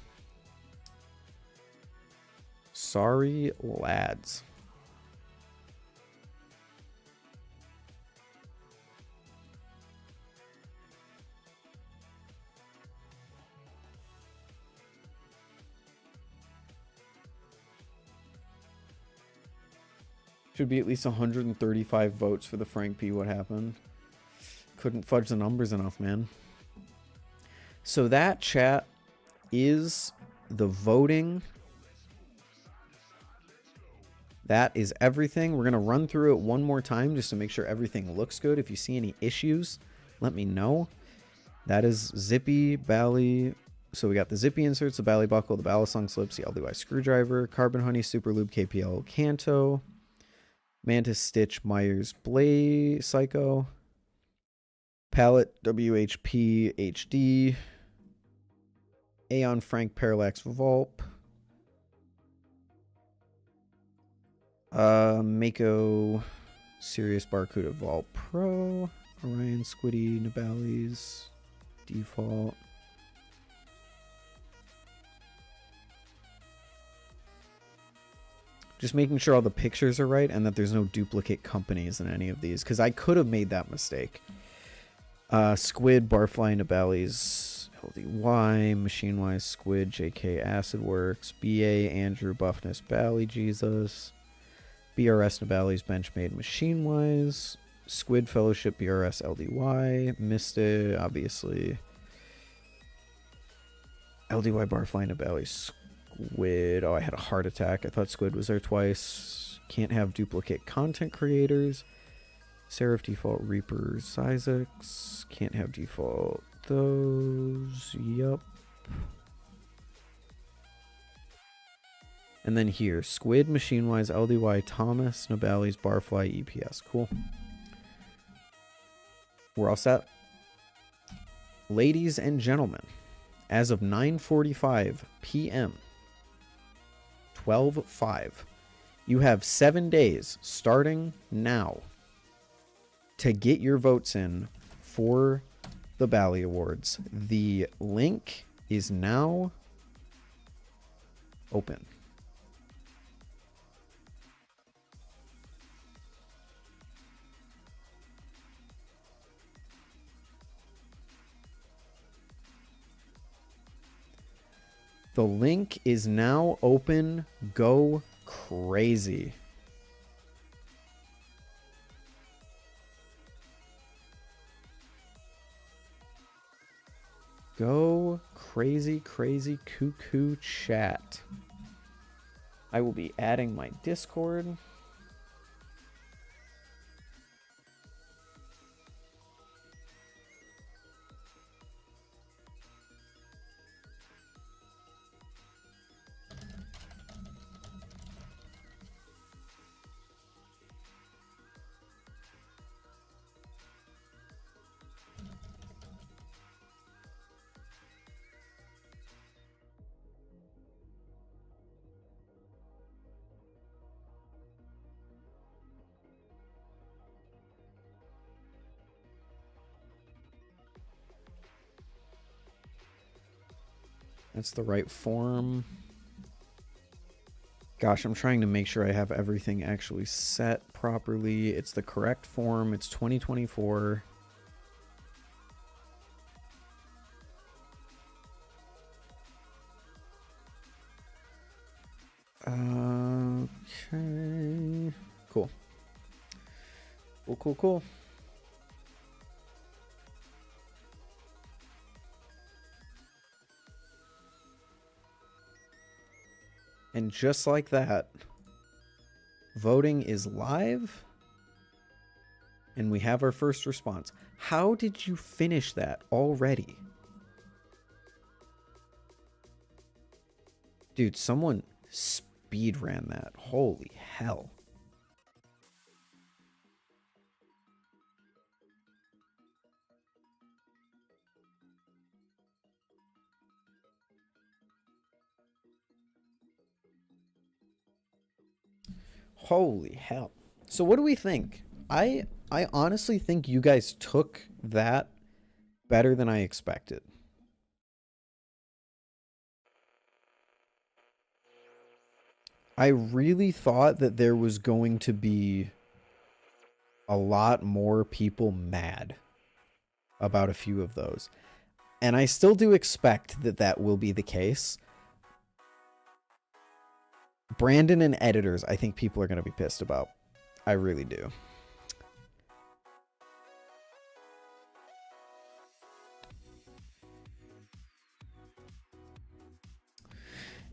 Sorry, lads. Should be at least 135 votes for the Frank P. What happened? Couldn't fudge the numbers enough, man. So that, chat, is the voting. That is everything. We're going to run through it one more time just to make sure everything looks good. If you see any issues, let me know. That is Zippy, Bali. So we got the Zippy inserts, the Bali buckle, the Balisong slips, the LDY screwdriver, Carbon Honey, Super Lube, KPL, Kanto. Mantis Stitch, Myers, Blay, Psycho, Palette, WHP, HD, Aeon, Frank, Parallax, Volp, Mako, Sirius, Barracuda, Volp Pro, Orion, Squiddy, Nibali's, Default. Just making sure all the pictures are right and that there's no duplicate companies in any of these, because I could have made that mistake. Squid, Barfly, Nibali's, LDY, Machinewise, Squid, JK, Acidworks, BA, Andrew, Buffness, Bali, Jesus, BRS, Nibali's, Benchmade, Machinewise, Squid, Fellowship, BRS, LDY, Mista, obviously, LDY, Barfly, Nibali's, Squid. Oh, I had a heart attack. I thought Squid was there twice. Can't have duplicate content creators. Seraph default Reapers, Isaacs. Can't have default those. Yup. And then here, Squid, Machinewise, LDY, Thomas, Nibali's, Barfly, EPS. Cool. We're all set. Ladies and gentlemen, as of 9:45 p.m., 12/5. You have 7 days starting now to get your votes in for the Bali Awards. The link is now open. The link is now open. Go crazy. Go crazy, crazy, cuckoo chat. I will be adding my Discord. That's the right form. Gosh, I'm trying to make sure I have everything actually set properly. It's the correct form. It's 2024. Okay. Cool. Cool. And just like that, voting is live. And we have our first response. How did you finish that already? Dude, someone speed ran that. Holy hell. Holy hell. So what do we think? I honestly think you guys took that better than I expected. I really thought that there was going to be a lot more people mad about a few of those. And I still do expect that that will be the case. Brandon and editors, I think people are going to be pissed about. I really do.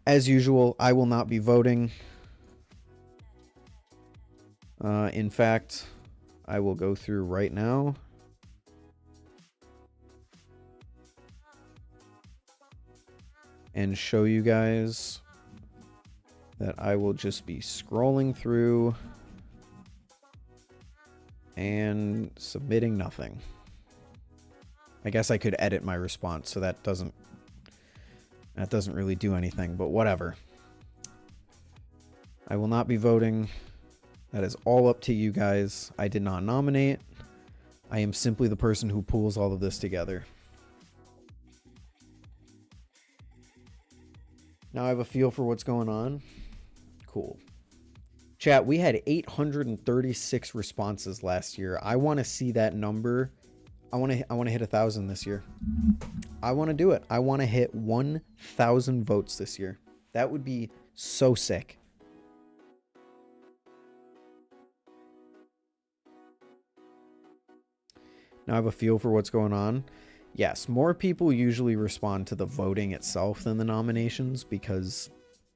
As usual, I will not be voting. In fact, I will go through right now. And show you guys that I will just be scrolling through and submitting nothing. I guess I could edit my response, so that doesn't really do anything, but whatever. I will not be voting. That is all up to you guys. I did not nominate. I am simply the person who pulls all of this together. Now I have a feel for what's going on. Cool. Chat, we had 836 responses last year. I want to see that number. I want to hit 1,000 this year. I want to do it. I want to hit 1,000 votes this year. That would be so sick. Now I have a feel for what's going on. Yes, more people usually respond to the voting itself than the nominations because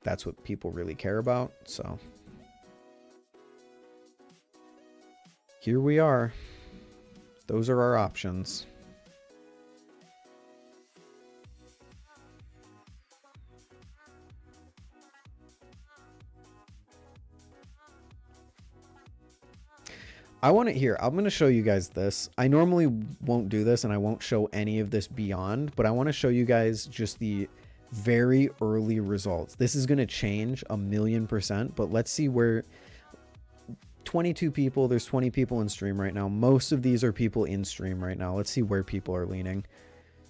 that's what people really care about. So here we are. Those are our options. I want to here. I'm going to show you guys this. I normally won't do this and I won't show any of this beyond, but I want to show you guys just the very early results. This is going to change 1,000,000%, but let's see where 22 people, there's 20 people in stream right now. Most of these are people in stream right now. Let's see where people are leaning.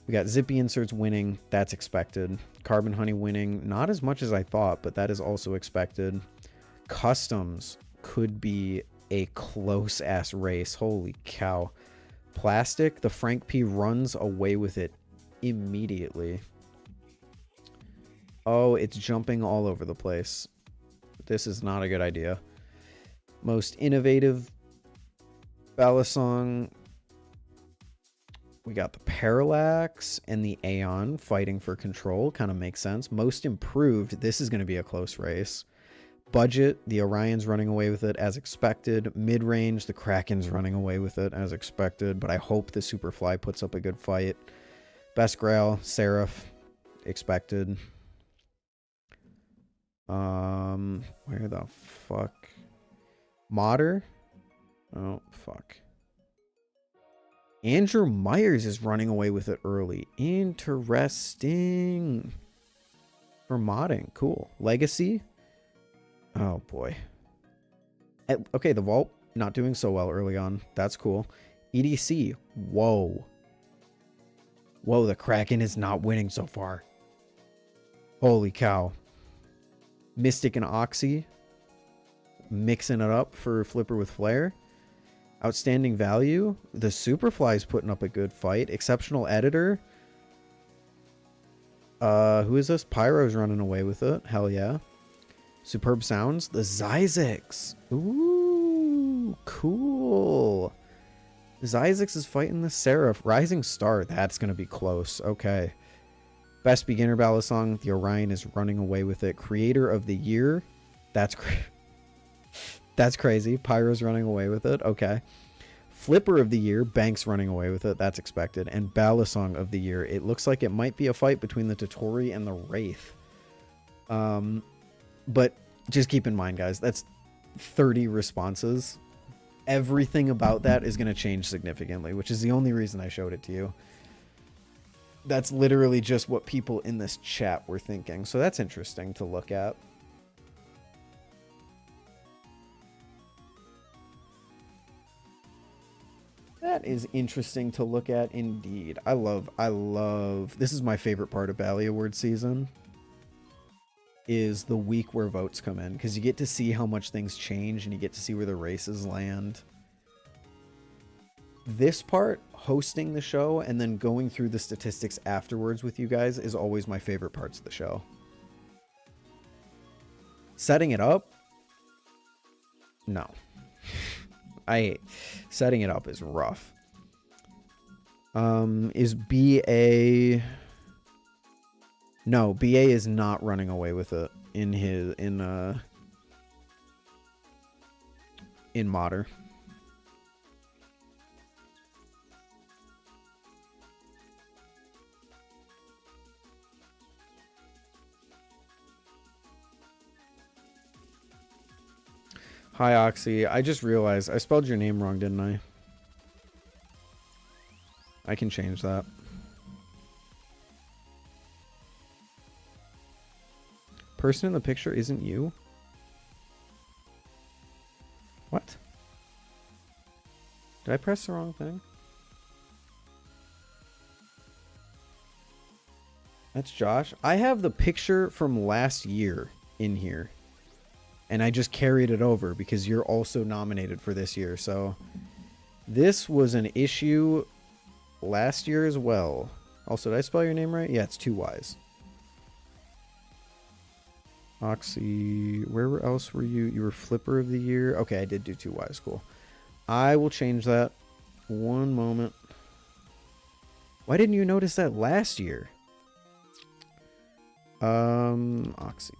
We got Zippy Inserts winning. That's expected. Carbon Honey winning. Not as much as I thought, but that is also expected. Customs could be a close ass race. Holy cow. Plastic, the Frank P runs away with it immediately. Oh, it's jumping all over the place. This is not a good idea. Most innovative, Balisong. We got the Parallax and the Aeon fighting for control. Kind of makes sense. Most improved, this is going to be a close race. Budget, the Orion's running away with it as expected. Mid-range, the Kraken's running away with it as expected, but I hope the Superfly puts up a good fight. Best Grail, Seraph, expected. Where the fuck? Modder? Oh, fuck. Andrew Myers is running away with it early. Interesting. For modding. Cool. Legacy? Oh, boy. Okay, the Vault, not doing so well early on. That's cool. EDC. Whoa. Whoa, the Kraken is not winning so far. Holy cow. Mystic and Oxy. Mixing it up for Flipper with Flare. Outstanding value. The Superfly's putting up a good fight. Exceptional editor. Who is this? Pyro's running away with it. Hell yeah. Superb sounds. The Zyzix. Ooh, cool. Zyzix is fighting the Seraph. Rising Star. That's going to be close. Okay. Best beginner Balisong. The Orion is running away with it. Creator of the year. That's that's crazy. Pyro's running away with it. Okay. Flipper of the year. Bank's running away with it. That's expected. And Balisong of the year. It looks like it might be a fight between the Totori and the Wraith. But just keep in mind, guys, that's 30 responses. Everything about that is going to change significantly, which is the only reason I showed it to you. That's literally just what people in this chat were thinking. So that's interesting to look at. That is interesting to look at indeed. I love, this is my favorite part of Bali Award season, is the week where votes come in, because you get to see how much things change and you get to see where the races land. This part, hosting the show and then going through the statistics afterwards with you guys, is always my favorite parts of the show. Setting it up? No. Setting it up is rough. Is BA... No, BA is not running away with it in Modder. Hi, Oxy. I just realized I spelled your name wrong, didn't I? I can change that. Person in the picture isn't you? What? Did I press the wrong thing? That's Josh. I have the picture from last year in here. And I just carried it over because you're also nominated for this year. So this was an issue last year as well. Also, did I spell your name right? Yeah, it's 2 Y's. Oxy, where else were you? You were Flipper of the year. Okay, I did do 2 Y's. Cool. I will change that. One moment. Why didn't you notice that last year? Oxy.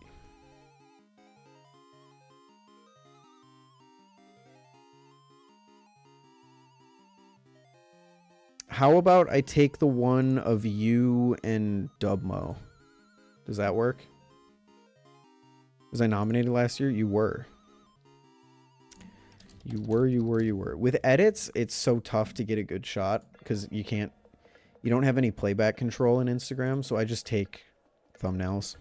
How about I take the one of you and Dubmo? Does that work? Was I nominated last year? You were. You were. With edits, it's so tough to get a good shot because you don't have any playback control in Instagram, so I just take thumbnails.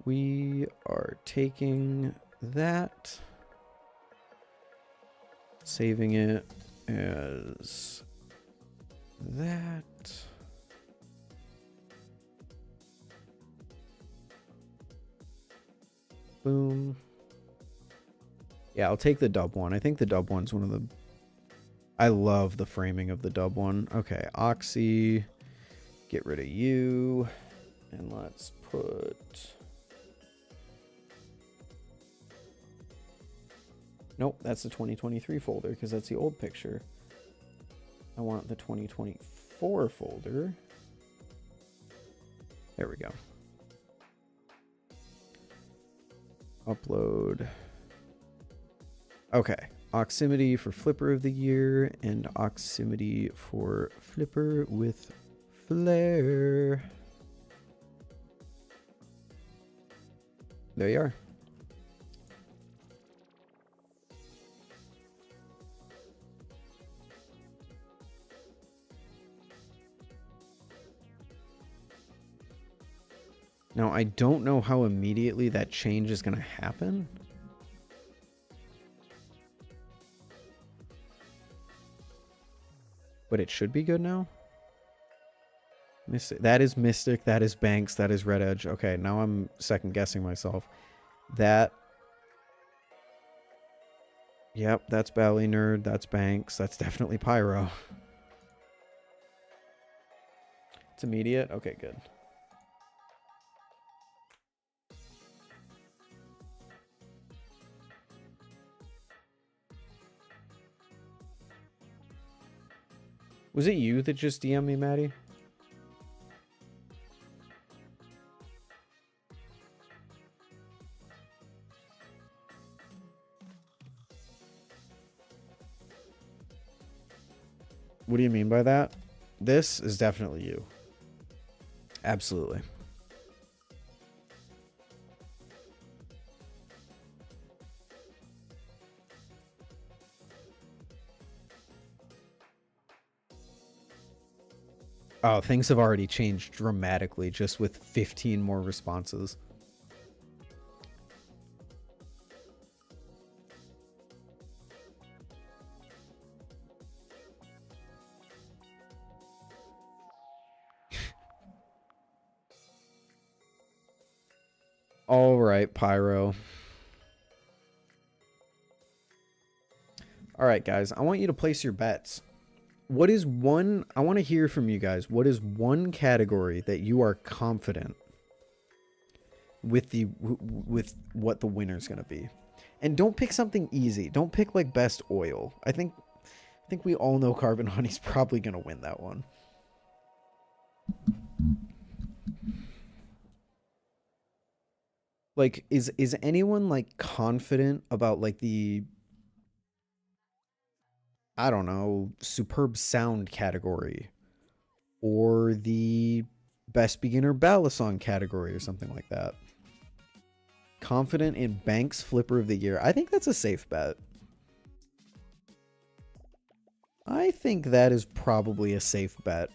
We are taking that, saving it as that. Boom. Yeah, I'll take the dub one. I think the dub one's one of the... I love the framing of the dub one. Okay, Oxy. Get rid of you. And let's put... Nope, that's the 2023 folder because that's the old picture. I want the 2024 folder. There we go. Upload. Okay. Oximity for Flipper of the Year and Oximity for Flipper with Flare. There you are. Now, I don't know how immediately that change is going to happen. But it should be good now. That is Mystic. That is Banks. That is Red Edge. Okay, now I'm second guessing myself. That. Yep, that's Bali Nerd. That's Banks. That's definitely Pyro. It's immediate? Okay, good. Was it you that just DM'd me, Maddie? What do you mean by that? This is definitely you. Absolutely. Oh, things have already changed dramatically just with 15 more responses. All right, Pyro. All right, guys, I want you to place your bets. What is one, I want to hear from you guys. What is one category that you are confident with with what the winner is going to be? And don't pick something easy. Don't pick like best oil. I think we all know Carbon Honey's probably going to win that one. Like, is anyone like confident about like the, I don't know, superb sound category or the best beginner Balisong category or something like that? Confident in Banks Flipper of the Year. I think that's a safe bet. I think that is probably a safe bet.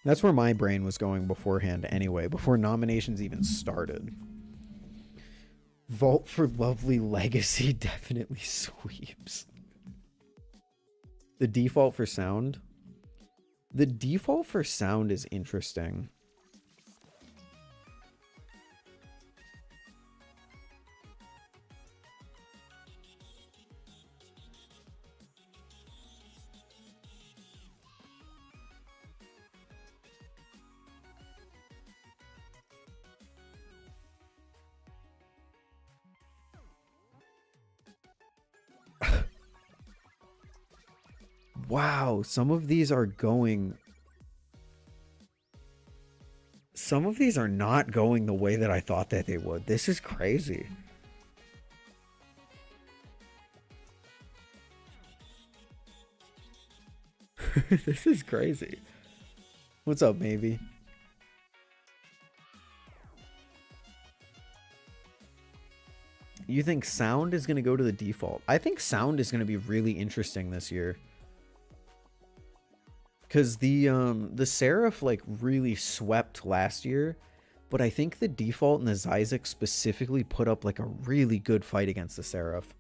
That's where my brain was going beforehand anyway, before nominations even started. Vault for Lovely Legacy definitely sweeps. The default for sound? The default for sound is interesting. Wow, some of these are going... Some of these are not going the way that I thought that they would. This is crazy. This is crazy. What's up, maybe? You think sound is going to go to the default? I think sound is going to be really interesting this year. Because the Seraph like really swept last year, but I think the default and the Zyzik specifically put up like a really good fight against the Seraph.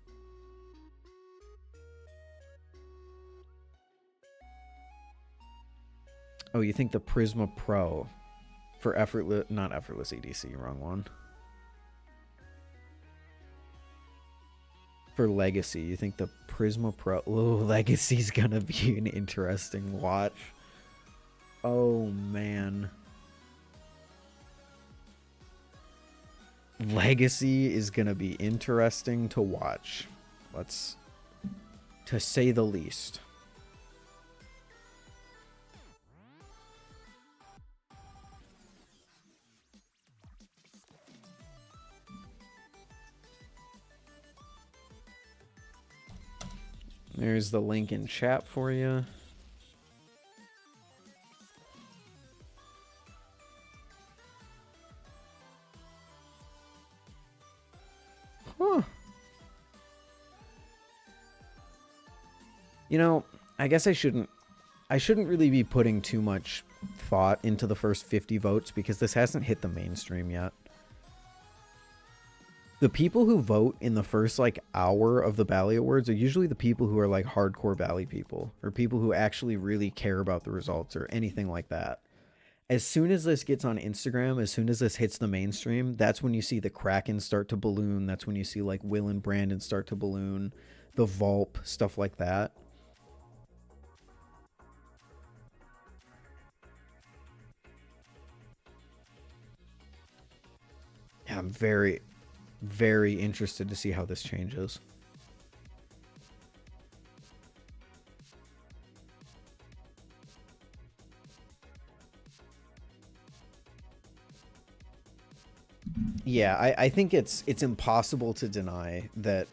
Oh, you think the Prisma Pro for effortless, not effortless EDC, wrong one. For Legacy, you think the Prisma Pro... Oh, Legacy's gonna be an interesting watch. Oh, man. Legacy is gonna be interesting to watch. Let's... To say the least. There's the link in chat for you. Huh. You know, I guess I shouldn't really be putting too much thought into the first 50 votes because this hasn't hit the mainstream yet. The people who vote in the first like hour of the Bali Awards are usually the people who are like hardcore Bali people, or people who actually really care about the results or anything like that. As soon as this gets on Instagram, as soon as this hits the mainstream, that's when you see the Kraken start to balloon. That's when you see like Will and Brandon start to balloon, the Vulp, stuff like that. Yeah, I'm very, very interested to see how this changes. Yeah, I think it's impossible to deny that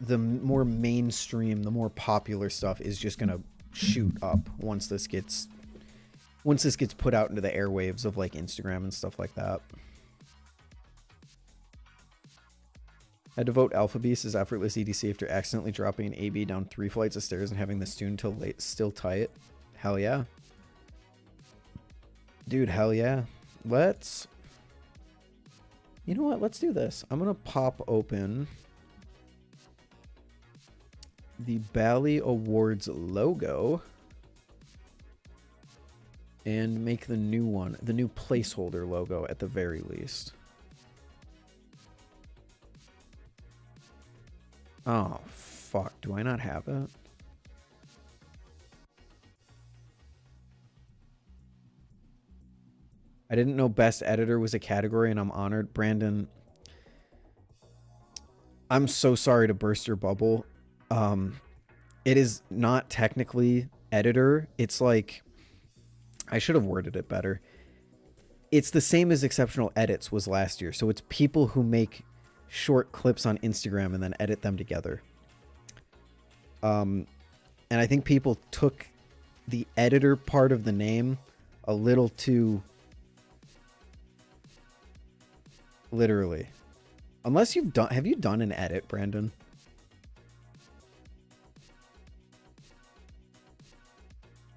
the more mainstream, the more popular stuff is just gonna shoot up once this gets put out into the airwaves of like Instagram and stuff like that. Had to vote Alpha Beast as effortless EDC after accidentally dropping an AB down 3 flights of stairs and having the student till late still tight. Hell yeah. Dude, hell yeah. Let's... You know what? Let's do this. I'm going to pop open the Bali Awards logo and make the new one, the new placeholder logo at the very least. Oh, fuck. Do I not have it? I didn't know Best Editor was a category, and I'm honored. Brandon, I'm so sorry to burst your bubble. It is not technically editor. It's like... I should have worded it better. It's the same as Exceptional Edits was last year. So it's people who make short clips on Instagram and then edit them together. And I think people took the editor part of the name a little too literally. Unless you've done... Have you done an edit, Brandon?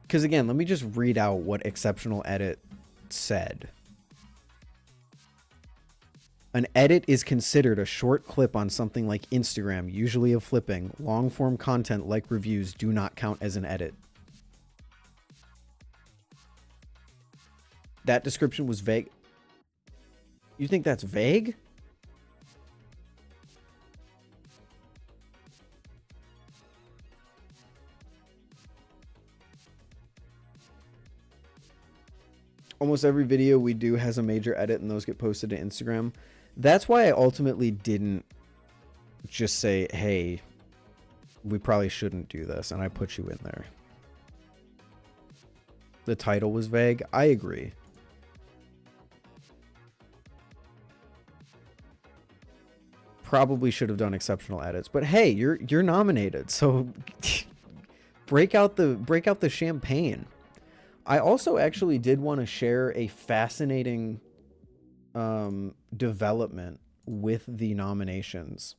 Because again, let me just read out what Exceptional Edit said. An edit is considered a short clip on something like Instagram, usually of flipping. Long-form content like reviews do not count as an edit. That description was vague. You think that's vague? Almost every video we do has a major edit and those get posted to Instagram. That's why I ultimately didn't just say, hey, we probably shouldn't do this, and I put you in there. The title was vague. I agree. Probably should have done exceptional edits, but hey, you're nominated, so break out the champagne. I also actually did want to share a fascinating development with the nominations.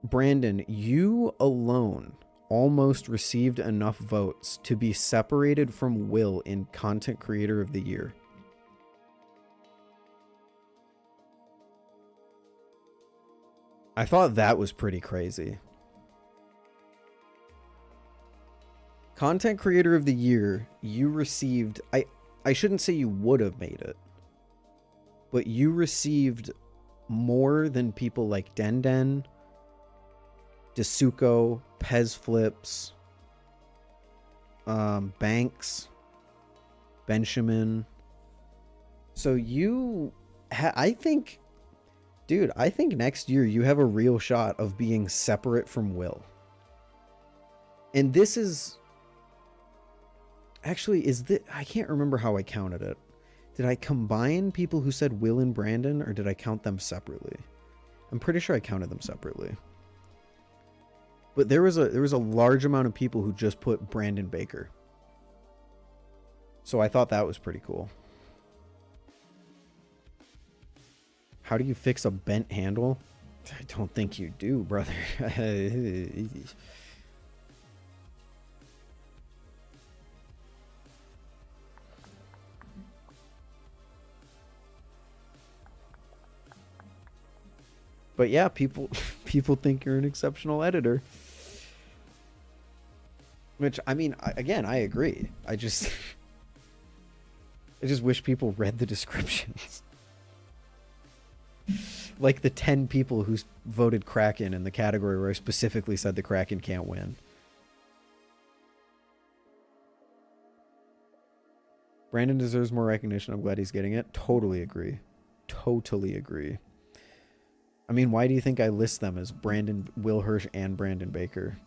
Brandon, you alone almost received enough votes to be separated from Will in Content Creator of the Year. I thought that was pretty crazy. Content Creator of the Year, you received... I shouldn't say you would have made it, but you received more than people like Denden, Desuko, Pez Flips, Banks, Benjamin. So you... I think... Dude, I think next year you have a real shot of being separate from Will. And this is... Actually, is this... I can't remember how I counted it. Did I combine people who said Will and Brandon, or did I count them separately? I'm pretty sure I counted them separately. But there was a large amount of people who just put Brandon Baker. So I thought that was pretty cool. How do you fix a bent handle? I don't think you do, brother. But yeah, people people think you're an exceptional editor. Which, I mean, again, I agree. I just I just wish people read the descriptions. Like the 10 people who voted Kraken in the category where I specifically said the Kraken can't win. Brandon deserves more recognition. I'm glad he's getting it. Totally agree. Totally agree. I mean, why do you think I list them as Brandon, Will Hirsch, and Brandon Baker?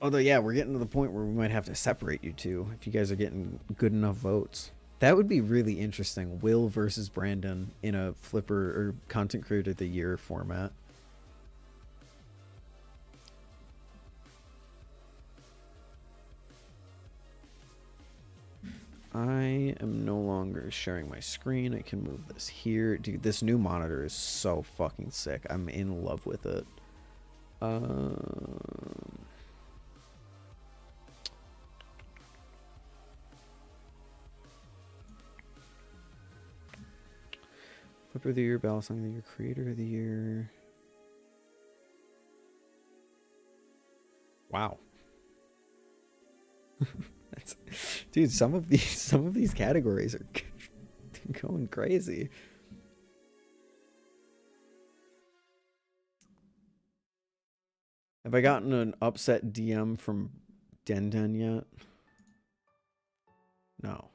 Although, yeah, we're getting to the point where we might have to separate you two if you guys are getting good enough votes. That would be really interesting. Will versus Brandon in a Flipper or Content Creator of the Year format. I am no longer sharing my screen. I can move this here. Dude, this new monitor is so fucking sick. I'm in love with it. Flipper of the Year, Balisong of the Year, Creator of the Year. Wow. That's, dude, some of these categories are going crazy. Have I gotten an upset DM from Den yet? No.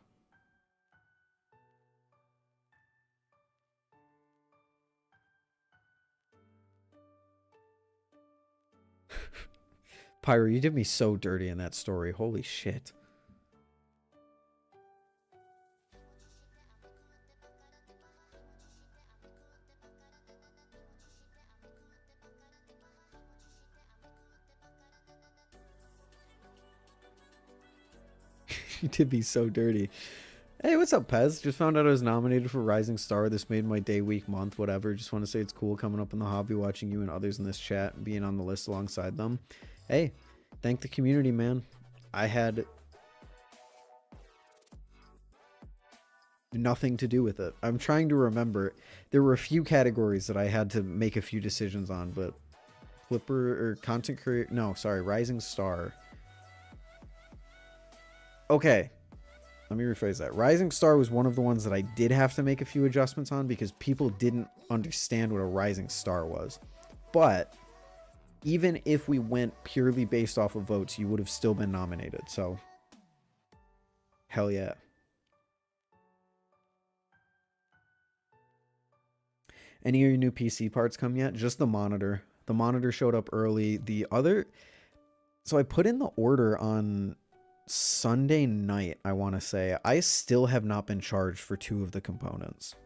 Pyro, you did me so dirty in that story. Holy shit. You did me so dirty. Hey, what's up, Pez? Just found out I was nominated for Rising Star. This made my day, week, month, whatever. Just want to say it's cool coming up in the hobby, watching you and others in this chat, and being on the list alongside them. Hey, thank the community, man. I had nothing to do with it. I'm trying to remember. There were a few categories that I had to make a few decisions on, but Flipper or Content Creator... No, sorry, Rising Star. Okay. Let me rephrase that. Rising Star was one of the ones that I did have to make a few adjustments on because people didn't understand what a Rising Star was. But even if we went purely based off of votes, you would have still been nominated. So, hell yeah. Any of your new PC parts come yet? Just the monitor. The monitor showed up early. The other... So I put in the order on Sunday night, I want to say. I still have not been charged for 2 of the components.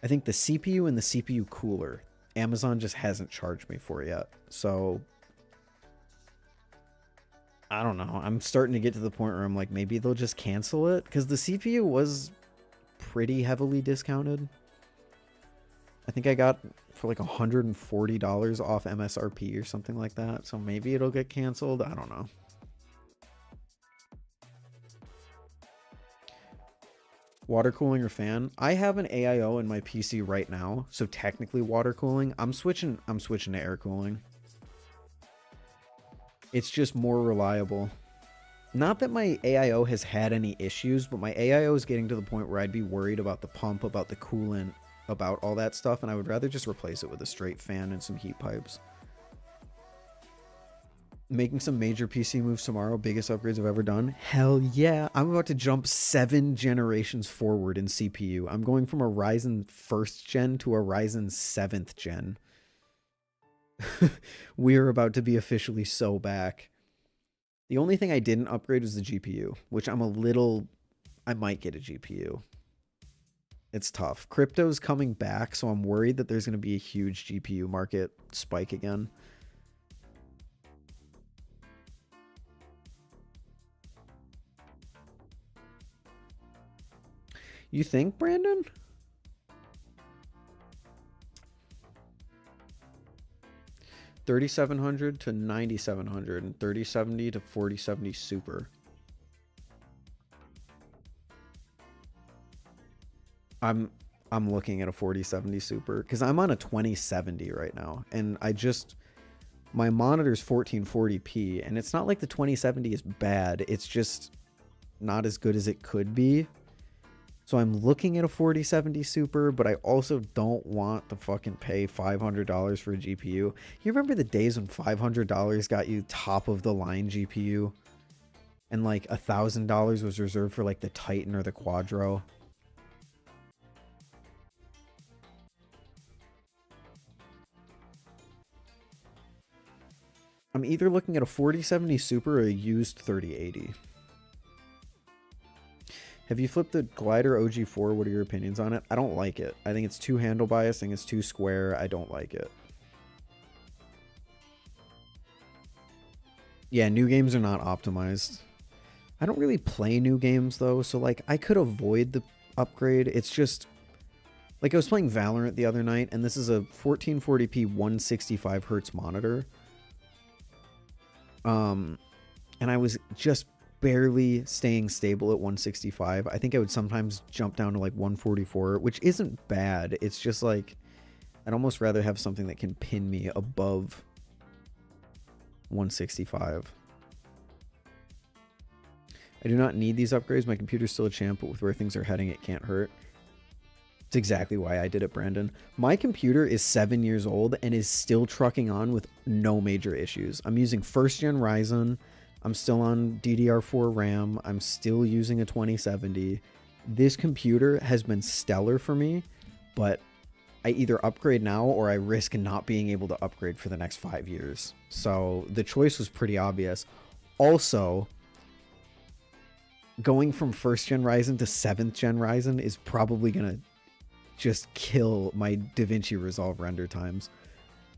I think the CPU and the CPU cooler, Amazon just hasn't charged me for yet. So I don't know. I'm starting to get to the point where I'm like, maybe they'll just cancel it, because the CPU was pretty heavily discounted. I think I got for like $140 off MSRP or something like that. So maybe it'll get canceled. I don't know. Water cooling or fan? I have an AIO in my PC right now, so technically water cooling. I'm switching to air cooling. It's just more reliable. Not that my AIO has had any issues, but my AIO is getting to the point where I'd be worried about the pump, about the coolant, about all that stuff, and I would rather just replace it with a straight fan and some heat pipes. Making some major PC moves tomorrow. Biggest upgrades I've ever done. Hell yeah. I'm about to jump 7 generations forward in CPU. I'm going from a Ryzen 1st gen to a Ryzen 7th gen. We're about to be officially so back. The only thing I didn't upgrade was the GPU, which I might get a GPU. It's tough. Crypto's coming back, so I'm worried that there's going to be a huge GPU market spike again. You think, Brandon? $3,700 to $9,700 and $3,070 to $4,070 super. I'm I'm looking at a 4070 Super because I'm on a 2070 right now, and my monitor's 1440p, and it's not like the 2070 is bad. It's just not as good as it could be. So I'm looking at a 4070 Super, but I also don't want to fucking pay $500 for a GPU. You remember the days when $500 got you top of the line GPU, and like $1,000 was reserved for like the Titan or the Quadro? I'm either looking at a 4070 Super or a used 3080. Have you flipped the Glider OG4? What are your opinions on it? I don't like it. I think it's too handle biased. I think it's too square. I don't like it. Yeah, new games are not optimized. I don't really play new games though, so like I could avoid the upgrade. It's just like I was playing Valorant the other night, and this is a 1440p 165 hertz monitor. And I was just barely staying stable at 165. I think I would sometimes jump down to like 144, which isn't bad. It's just like I'd almost rather have something that can pin me above 165. I do not need these upgrades. My computer's still a champ, but with where things are heading, it can't hurt. It's exactly why I did it, Brandon. My computer is 7 years old and is still trucking on with no major issues. I'm using first gen Ryzen. I'm still on DDR4 RAM. I'm still using a 2070. This computer has been stellar for me, but I either upgrade now or I risk not being able to upgrade for the next 5 years. So the choice was pretty obvious. Also, going from first gen Ryzen to 7th gen Ryzen is probably going to just kill my DaVinci Resolve render times.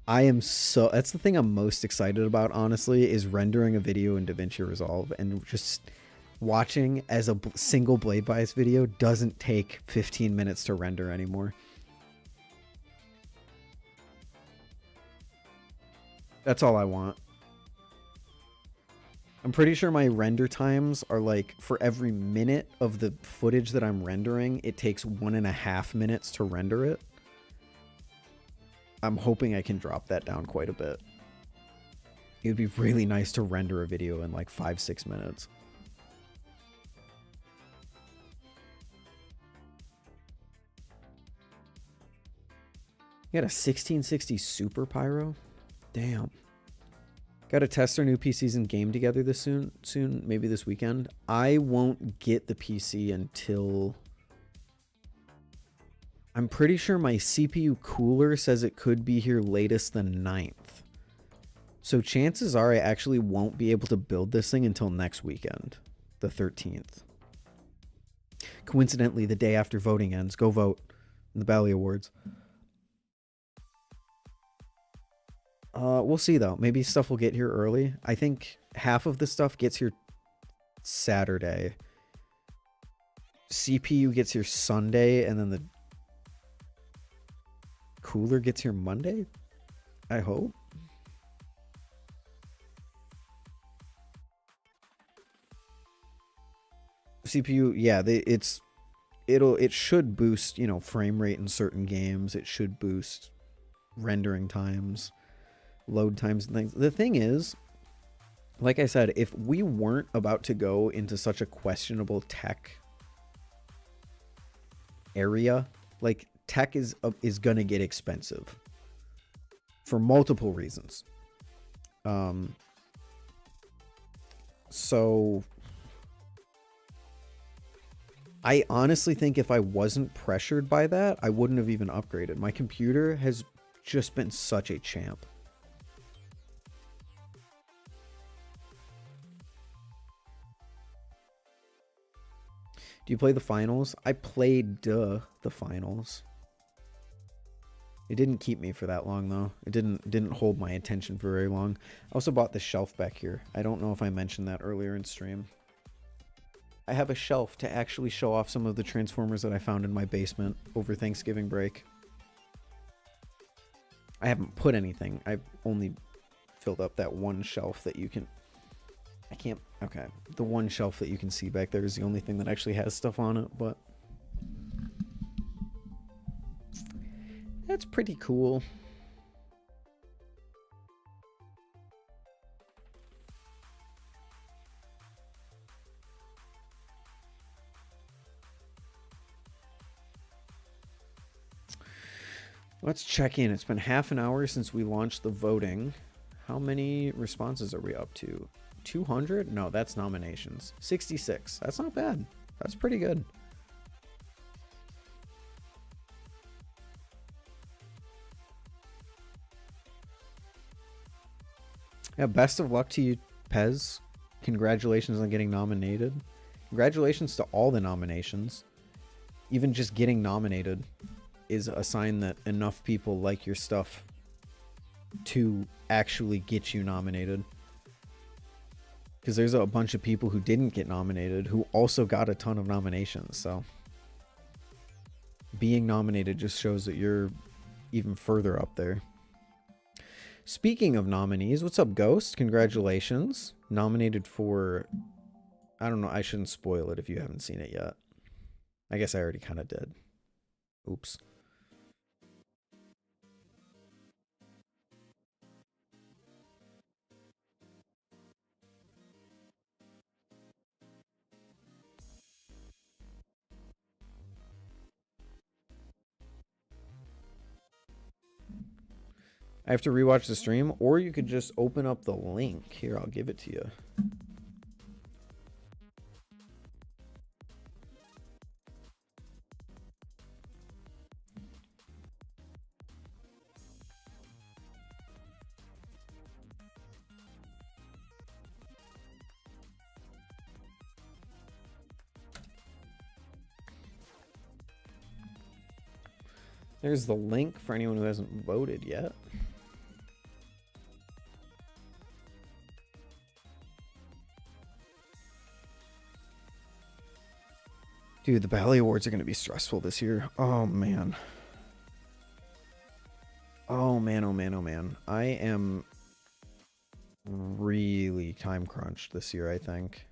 That's the thing I'm most excited about, honestly, is rendering a video in DaVinci Resolve and just watching as a single blade bias video doesn't take 15 minutes to render anymore. That's all I want. I'm pretty sure my render times are like, for every minute of the footage that I'm rendering, it takes 1.5 minutes to render it. I'm hoping I can drop that down quite a bit. It would be really nice to render a video in like 5-6 minutes. You got a 1660 Super Pyro? Damn. Got to test our new PCs and game together this soon, maybe this weekend. I won't get the PC until... I'm pretty sure my CPU cooler says it could be here latest the 9th. So chances are I actually won't be able to build this thing until next weekend, the 13th. Coincidentally, the day after voting ends. Go vote in the Bali Awards. We'll see though. Maybe stuff will get here early. I think half of the stuff gets here Saturday. CPU gets here Sunday, and then the cooler gets here Monday, I hope. CPU, yeah, it should boost, frame rate in certain games. It should boost rendering times, load times and things. The thing is, like I said, if we weren't about to go into such a questionable tech area, like tech is gonna get expensive for multiple reasons. So I honestly think if I wasn't pressured by that, I wouldn't have even upgraded. My computer has just been such a champ. Do you play the finals? I played the finals. It didn't keep me for that long though. It didn't hold my attention for very long. I also bought this shelf back here. I don't know if I mentioned that earlier in stream. I have a shelf to actually show off some of the Transformers that I found in my basement over Thanksgiving break. I haven't put anything. I've only filled up that one shelf that you can... I can't... Okay. The one shelf that you can see back there is the only thing that actually has stuff on it, but... That's pretty cool. Let's check in. It's been half an hour since we launched the voting. How many responses are we up to? 200? No, that's nominations. 66. That's not bad. That's pretty good. Yeah, best of luck to you, Pez. Congratulations on getting nominated. Congratulations to all the nominations. Even just getting nominated is a sign that enough people like your stuff to actually get you nominated. Because there's a bunch of people who didn't get nominated who also got a ton of nominations. So being nominated just shows that you're even further up there. Speaking of nominees, what's up, Ghost? Congratulations. Nominated for... I don't know. I shouldn't spoil it if you haven't seen it yet. I guess I already kind of did. Oops. I have to rewatch the stream, or you could just open up the link. Here, I'll give it to you. There's the link for anyone who hasn't voted yet. Dude, the Bali Awards are going to be stressful this year. Oh, man. Oh, man, oh, man, oh, man. I am really time crunched this year, I think.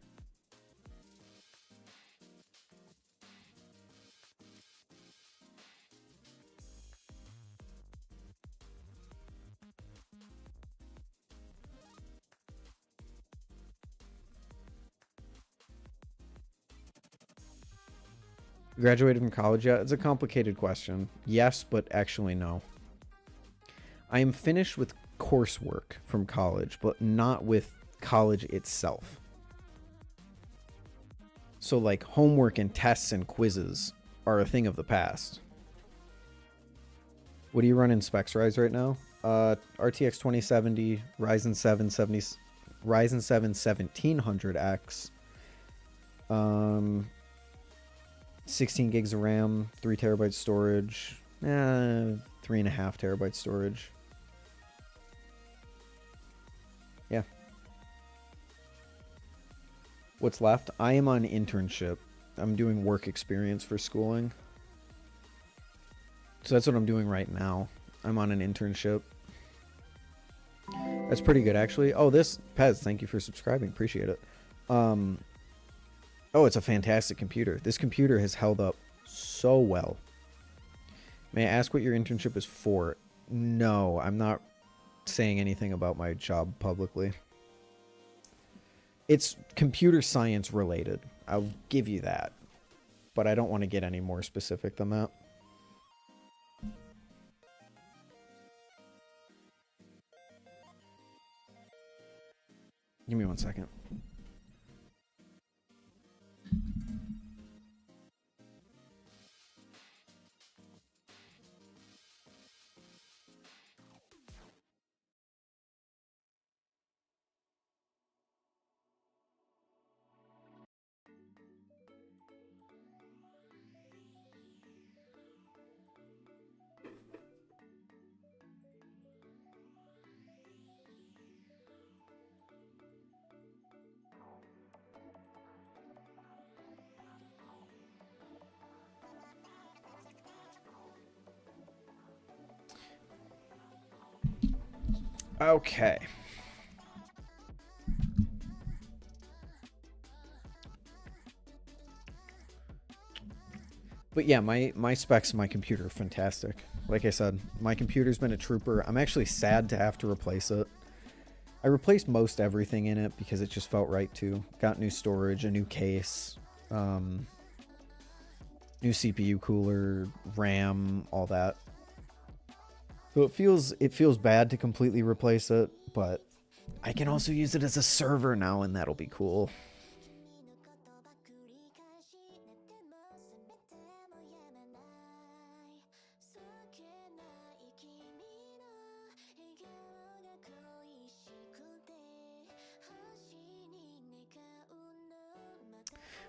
Graduated from college yet? It's a complicated question. Yes, but actually no. I am finished with coursework from college, but not with college itself. So like homework and tests and quizzes are a thing of the past. What do you run in Specs Rise right now? RTX 2070, Ryzen 7 1700X. 16 gigs of RAM, 3 terabytes storage, 3.5 terabytes storage. Yeah. What's left? I am on internship. I'm doing work experience for schooling. So that's what I'm doing right now. I'm on an internship. That's pretty good, actually. Oh, this, Pez, thank you for subscribing. Appreciate it. Oh, it's a fantastic computer. This computer has held up so well. May I ask what your internship is for? No, I'm not saying anything about my job publicly. It's computer science related. I'll give you that. But I don't want to get any more specific than that. Give me 1 second. Okay. But yeah, my specs of my computer are fantastic. Like I said, my computer's been a trooper. I'm actually sad to have to replace it. I replaced most everything in it because it just felt right too. Got new storage, a new case, new CPU cooler, RAM, all that. So it feels bad to completely replace it, but I can also use it as a server now, and that'll be cool.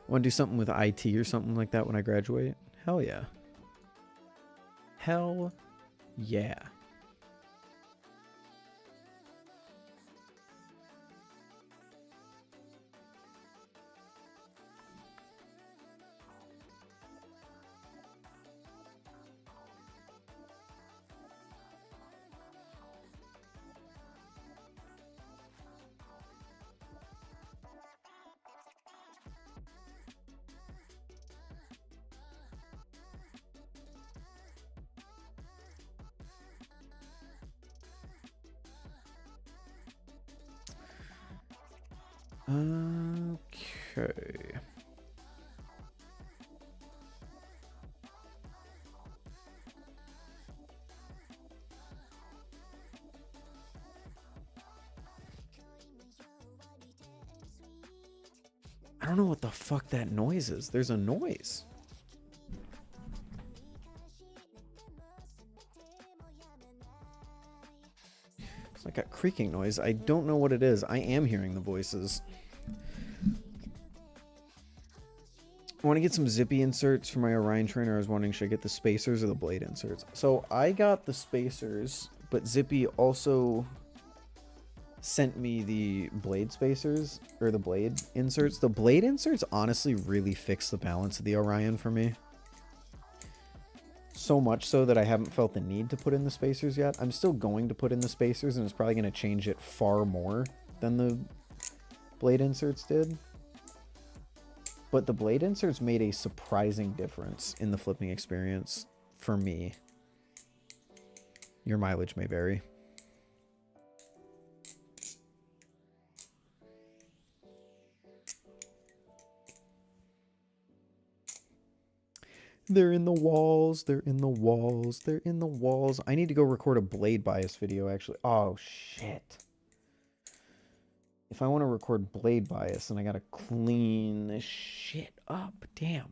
Want to do something with IT or something like that when I graduate? Hell yeah. Hell yeah. Okay. I don't know what the fuck that noise is. There's a noise. It's like a creaking noise. I don't know what it is. I am hearing the voices. I want to get some zippy inserts for my Orion trainer. I was wondering, should I get the spacers or the blade inserts? So I got the spacers, but Zippy also sent me the blade spacers, or the blade inserts. The blade inserts honestly really fix the balance of the Orion for me. So much so that I haven't felt the need to put in the spacers yet. I'm still going to put in the spacers, and it's probably going to change it far more than the blade inserts did. But the blade inserts made a surprising difference in the flipping experience for me. Your mileage may vary. They're in the walls, they're in the walls, they're in the walls. I need to go record a blade bias video, actually. Oh, shit. If I want to record blade bias, then I gotta clean this shit up. Damn.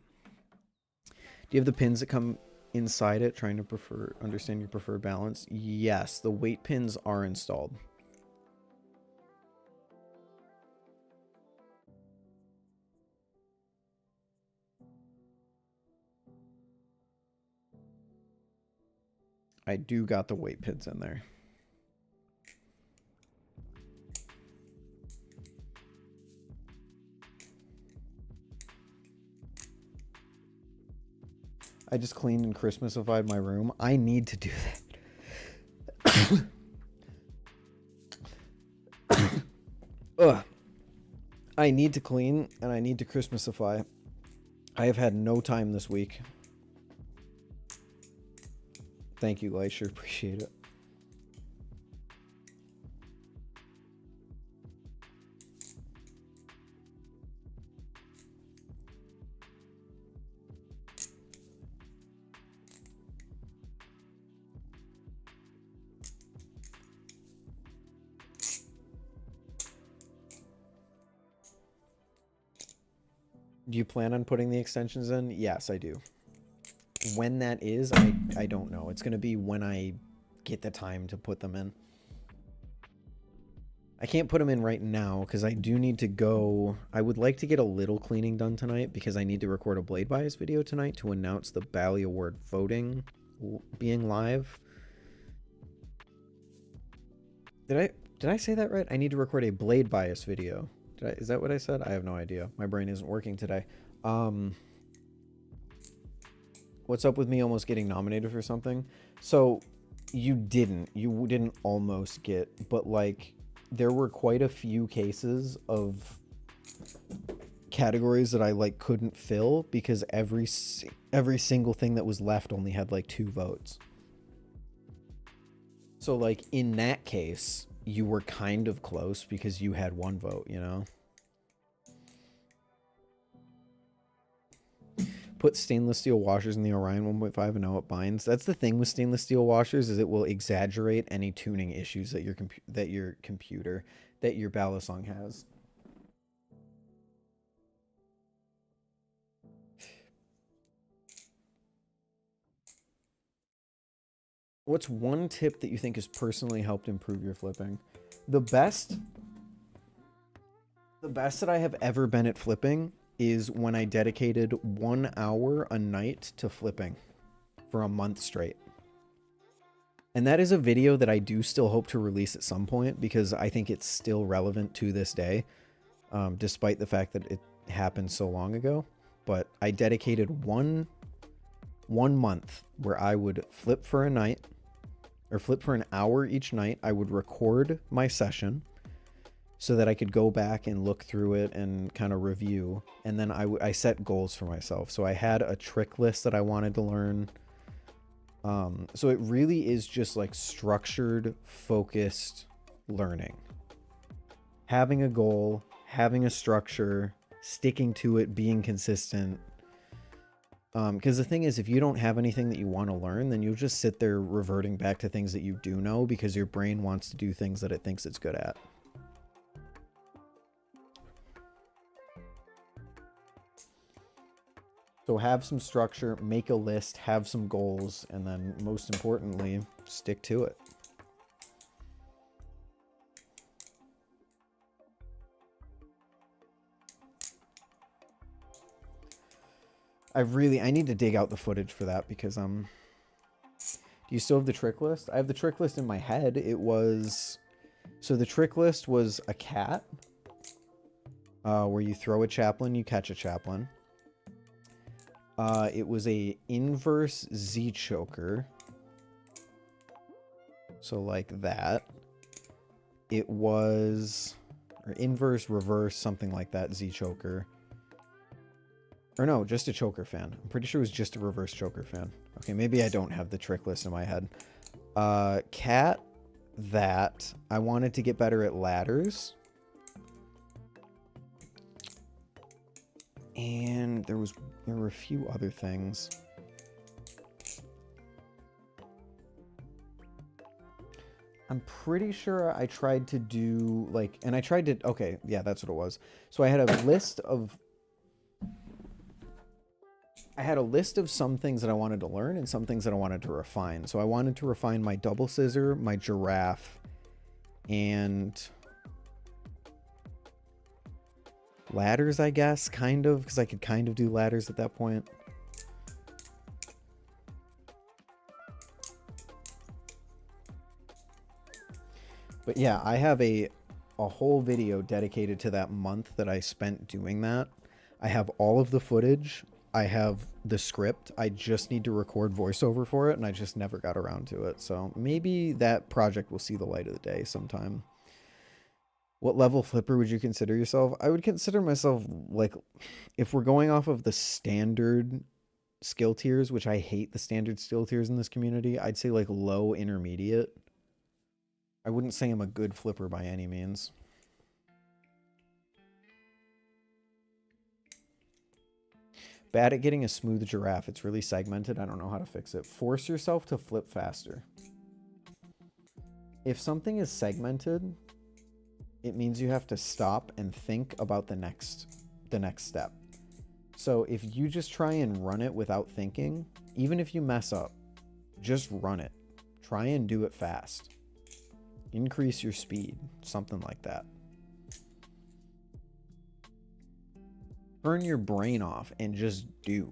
Do you have the pins that come inside it, trying to understand your preferred balance? Yes, the weight pins are installed. I do got the weight pins in there. I just cleaned and Christmasified my room. I need to do that. Ugh. I need to clean and I need to Christmasify. I have had no time this week. Thank you, Glacier. Appreciate it. Do you plan on putting the extensions in? Yes, I do. When that is, I don't know. It's going to be when I get the time to put them in. I can't put them in right now because I do need to go. I would like to get a little cleaning done tonight because I need to record a blade bias video tonight to announce the Bali Award voting being live. Did I say that right? I need to record a blade bias video. Is that what I said? I have no idea. My brain isn't working today. What's up with me almost getting nominated for something? So you didn't almost get, but like there were quite a few cases of categories that I like couldn't fill because every single thing that was left only had like 2 votes. So like in that case, you were kind of close because you had 1 vote, you know? Put stainless steel washers in the Orion 1.5 and know it binds. That's the thing with stainless steel washers, is it will exaggerate any tuning issues that your Balisong has. What's one tip that you think has personally helped improve your flipping? The best that I have ever been at flipping is when I dedicated 1 hour a night to flipping for a month straight. And that is a video that I do still hope to release at some point because I think it's still relevant to this day, despite the fact that it happened so long ago. But I dedicated one month where I would flip for a night, or flip for an hour each night. I would record my session so that I could go back and look through it and kind of review. And then I set goals for myself. So I had a trick list that I wanted to learn. So it really is just like structured, focused learning. Having a goal, having a structure, sticking to it, being consistent. Because the thing is, if you don't have anything that you want to learn, then you'll just sit there reverting back to things that you do know because your brain wants to do things that it thinks it's good at. So have some structure, make a list, have some goals, and then most importantly, stick to it. I need to dig out the footage for that because do you still have the trick list? I have the trick list in my head. So the trick list was a cat, where you throw a chaplain, you catch a chaplain. It was a inverse Z choker. So like that. It was, or inverse, reverse, something like that, Z choker. Or no, just a choker fan. I'm pretty sure it was just a reverse choker fan. Okay, maybe I don't have the trick list in my head. Cat, that. I wanted to get better at ladders. And there were a few other things. I'm pretty sure I tried to do like, and I tried to, okay, yeah, that's what it was. So I had a list of some things that I wanted to learn and some things that I wanted to refine. So I wanted to refine my double scissor, my giraffe, and ladders, I guess, kind of, because I could kind of do ladders at that point. But yeah, I have a whole video dedicated to that month that I spent doing that. I have all of the footage. I have the script. I just need to record voiceover for it, and I just never got around to it. So maybe that project will see the light of the day sometime. What level flipper would you consider yourself? I would consider myself, like, if we're going off of the standard skill tiers, which I hate the standard skill tiers in this community, I'd say like low intermediate. I wouldn't say I'm a good flipper by any means. Bad at getting a smooth giraffe. It's really segmented. I don't know how to fix it. Force yourself to flip faster. If something is segmented, it means you have to stop and think about the next step. So if you just try and run it without thinking, even if you mess up, just run it. Try and do it fast. Increase your speed, something like that. Turn your brain off and just do.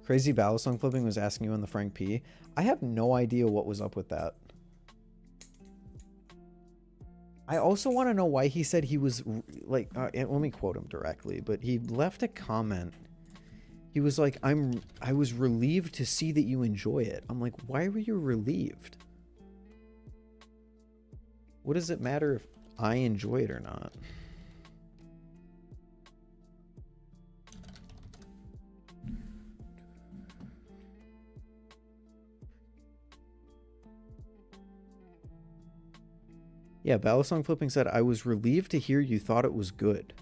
Crazy Balisong flipping was asking you on the Frank P. I have no idea what was up with that. I also want to know why he said he was like, let me quote him directly, but he left a comment. He was like, I was relieved to see that you enjoy it. I'm like, why were you relieved? What does it matter if I enjoy it or not? Yeah, Balisong Flipping said, I was relieved to hear you thought it was good.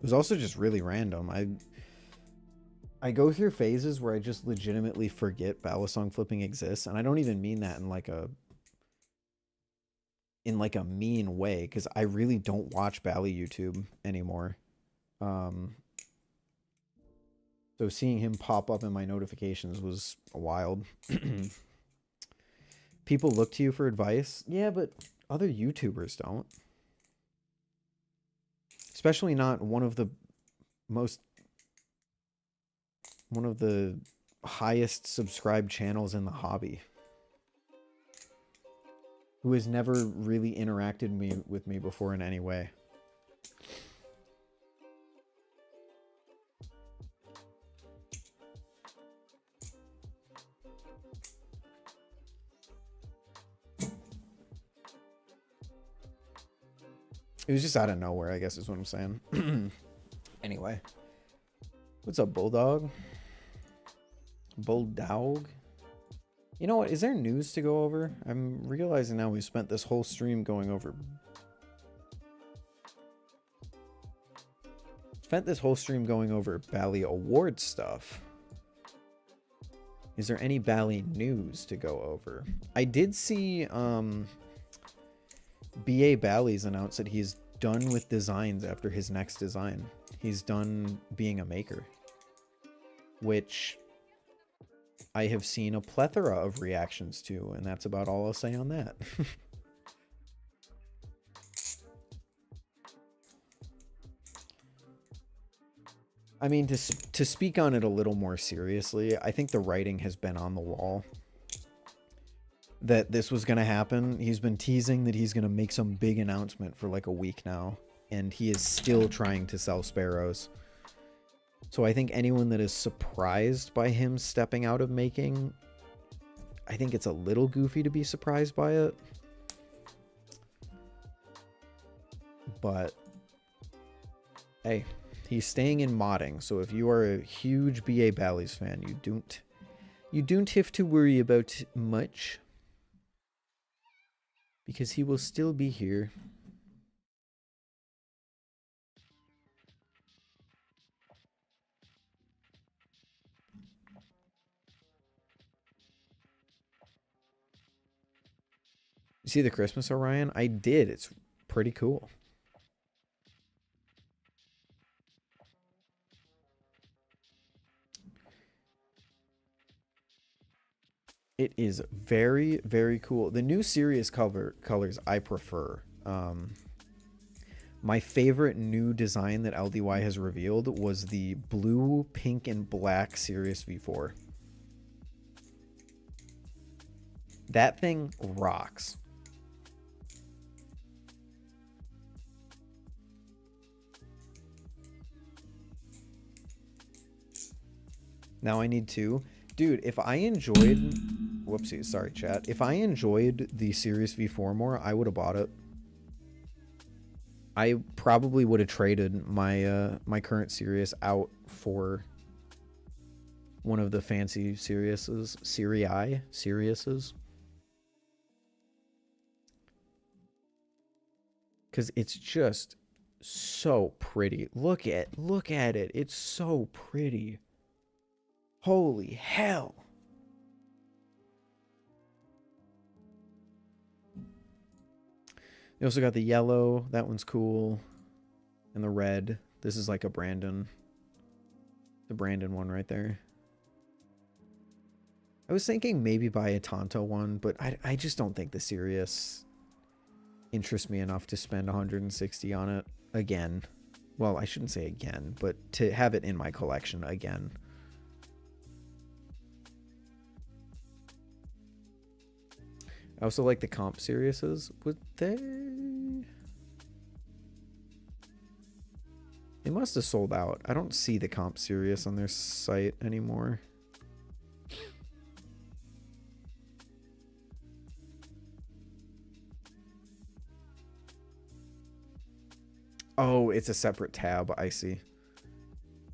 It was also just really random. I go through phases where I just legitimately forget Balisong flipping exists, and I don't even mean that in like a mean way, because I really don't watch Bali YouTube anymore. So seeing him pop up in my notifications was wild. People look to you for advice. Yeah, but other YouTubers don't. Especially not one of the highest subscribed channels in the hobby, who has never really interacted with me before in any way. It was just out of nowhere, I guess is what I'm saying. Anyway. What's up, Bulldog? Bulldog? You know what? Is there news to go over? I'm realizing now we spent this whole stream going over... Bali award stuff. Is there any Bali news to go over? I did see BA Bali's announced that he's done with designs after his next design. He's done being a maker, which I have seen a plethora of reactions to, and that's about all I'll say on that. I mean, to speak on it a little more seriously, I think the writing has been on the wall that this was going to happen. He's been teasing that he's going to make some big announcement for like a week now, and he is still trying to sell sparrows. So I think anyone that is surprised by him stepping out of making, I think it's a little goofy to be surprised by it. But hey, he's staying in modding, so if you are a huge BA Bali's fan, you don't have to worry about much, because he will still be here. You see the Christmas Orion? I did. It's pretty cool. It is very, very cool. The new Sirius colors I prefer. My favorite new design that LDY has revealed was the blue, pink, and black Sirius V4. That thing rocks. Now I need two. Dude, if I enjoyed... Whoopsies, sorry, chat. If I enjoyed the Sirius V4 more, I would have bought it. I probably would have traded my my current Sirius out for one of the fancy Siriuses. Siriuses. Because it's just so pretty. Look at it. It's so pretty. Holy hell. They also got the yellow. That one's cool. And the red. This is like a Brandon. The Brandon one right there. I was thinking maybe buy a Tonto one, but I just don't think the Sirius interests me enough to spend 160 on it again. Well, I shouldn't say again, but to have it in my collection again. I also like the comp Siriuses. Would they? They must have sold out. I don't see the comp Sirius on their site anymore. Oh, it's a separate tab. I see.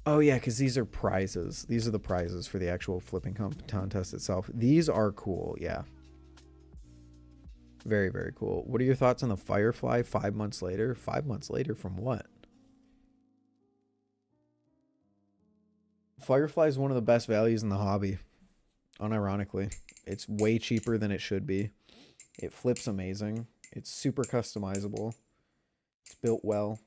Oh, yeah, because these are prizes. These are the prizes for the actual flipping contest itself. These are cool, yeah. Very, very cool. What are your thoughts on the Firefly 5 months later? 5 months later from what? Firefly is one of the best values in the hobby, unironically. It's way cheaper than it should be. It flips amazing. It's super customizable. It's built well.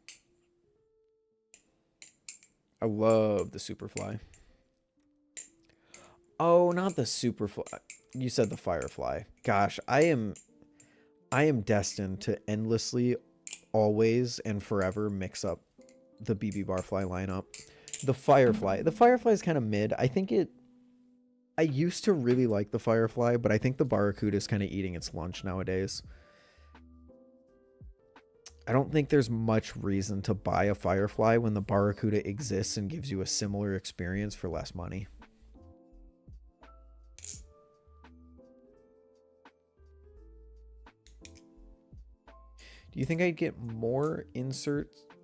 I love the Superfly. Oh, not the Superfly. You said the Firefly. Gosh, I am destined to endlessly, always and forever mix up the BB Barfly lineup. The Firefly is kind of mid. I used to really like the Firefly, but I think the Barracuda is kind of eating its lunch nowadays. I don't think there's much reason to buy a Firefly when the Barracuda exists and gives you a similar experience for less money. Do you think I'd get more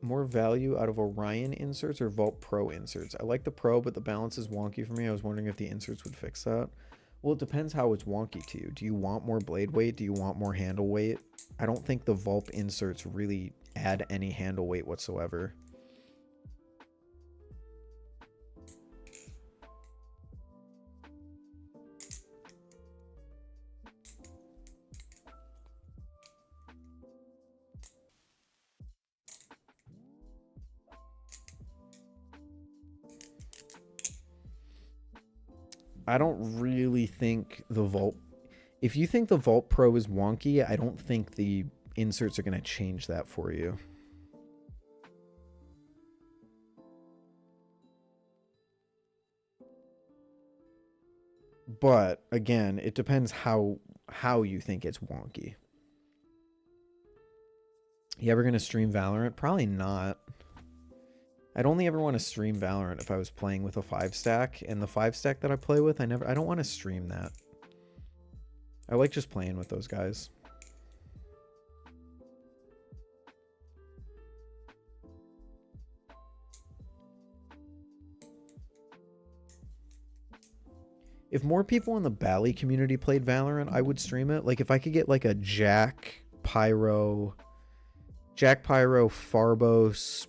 value out of Orion inserts or Vault Pro inserts? I like the Pro, but the balance is wonky for me. I was wondering if the inserts would fix that. Well, it depends how it's wonky to you. Do you want more blade weight? Do you want more handle weight? I don't think the Vault inserts really add any handle weight whatsoever. I don't really think the Vault... If you think the Vault Pro is wonky, I don't think the inserts are going to change that for you. But, again, it depends how you think it's wonky. You ever going to stream Valorant? Probably not. I'd only ever want to stream Valorant if I was playing with a 5-stack, and the 5-stack that I play with, I don't want to stream that. I like just playing with those guys. If more people in the Bali community played Valorant, I would stream it. Like if I could get like a Jack Pyro, Farbos,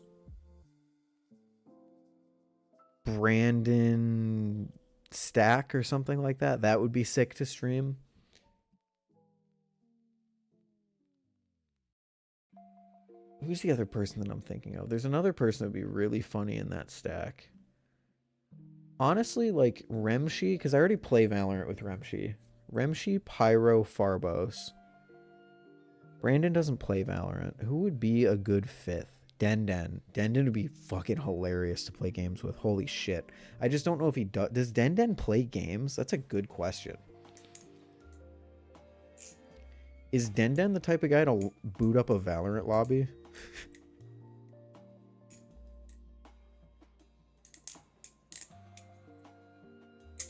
Brandon stack or something like that, that would be sick to stream. Who's the other person that I'm thinking of? There's another person that would be really funny in that stack. Honestly, like Remshi, because I already play Valorant with Remshi. Remshi, Pyro, Farbos. Brandon doesn't play Valorant. Who would be a good fifth? Den. Den would be fucking hilarious to play games with. Holy shit. I just don't know if he does. Does Den play games? That's a good question. Is Den the type of guy to boot up a Valorant lobby?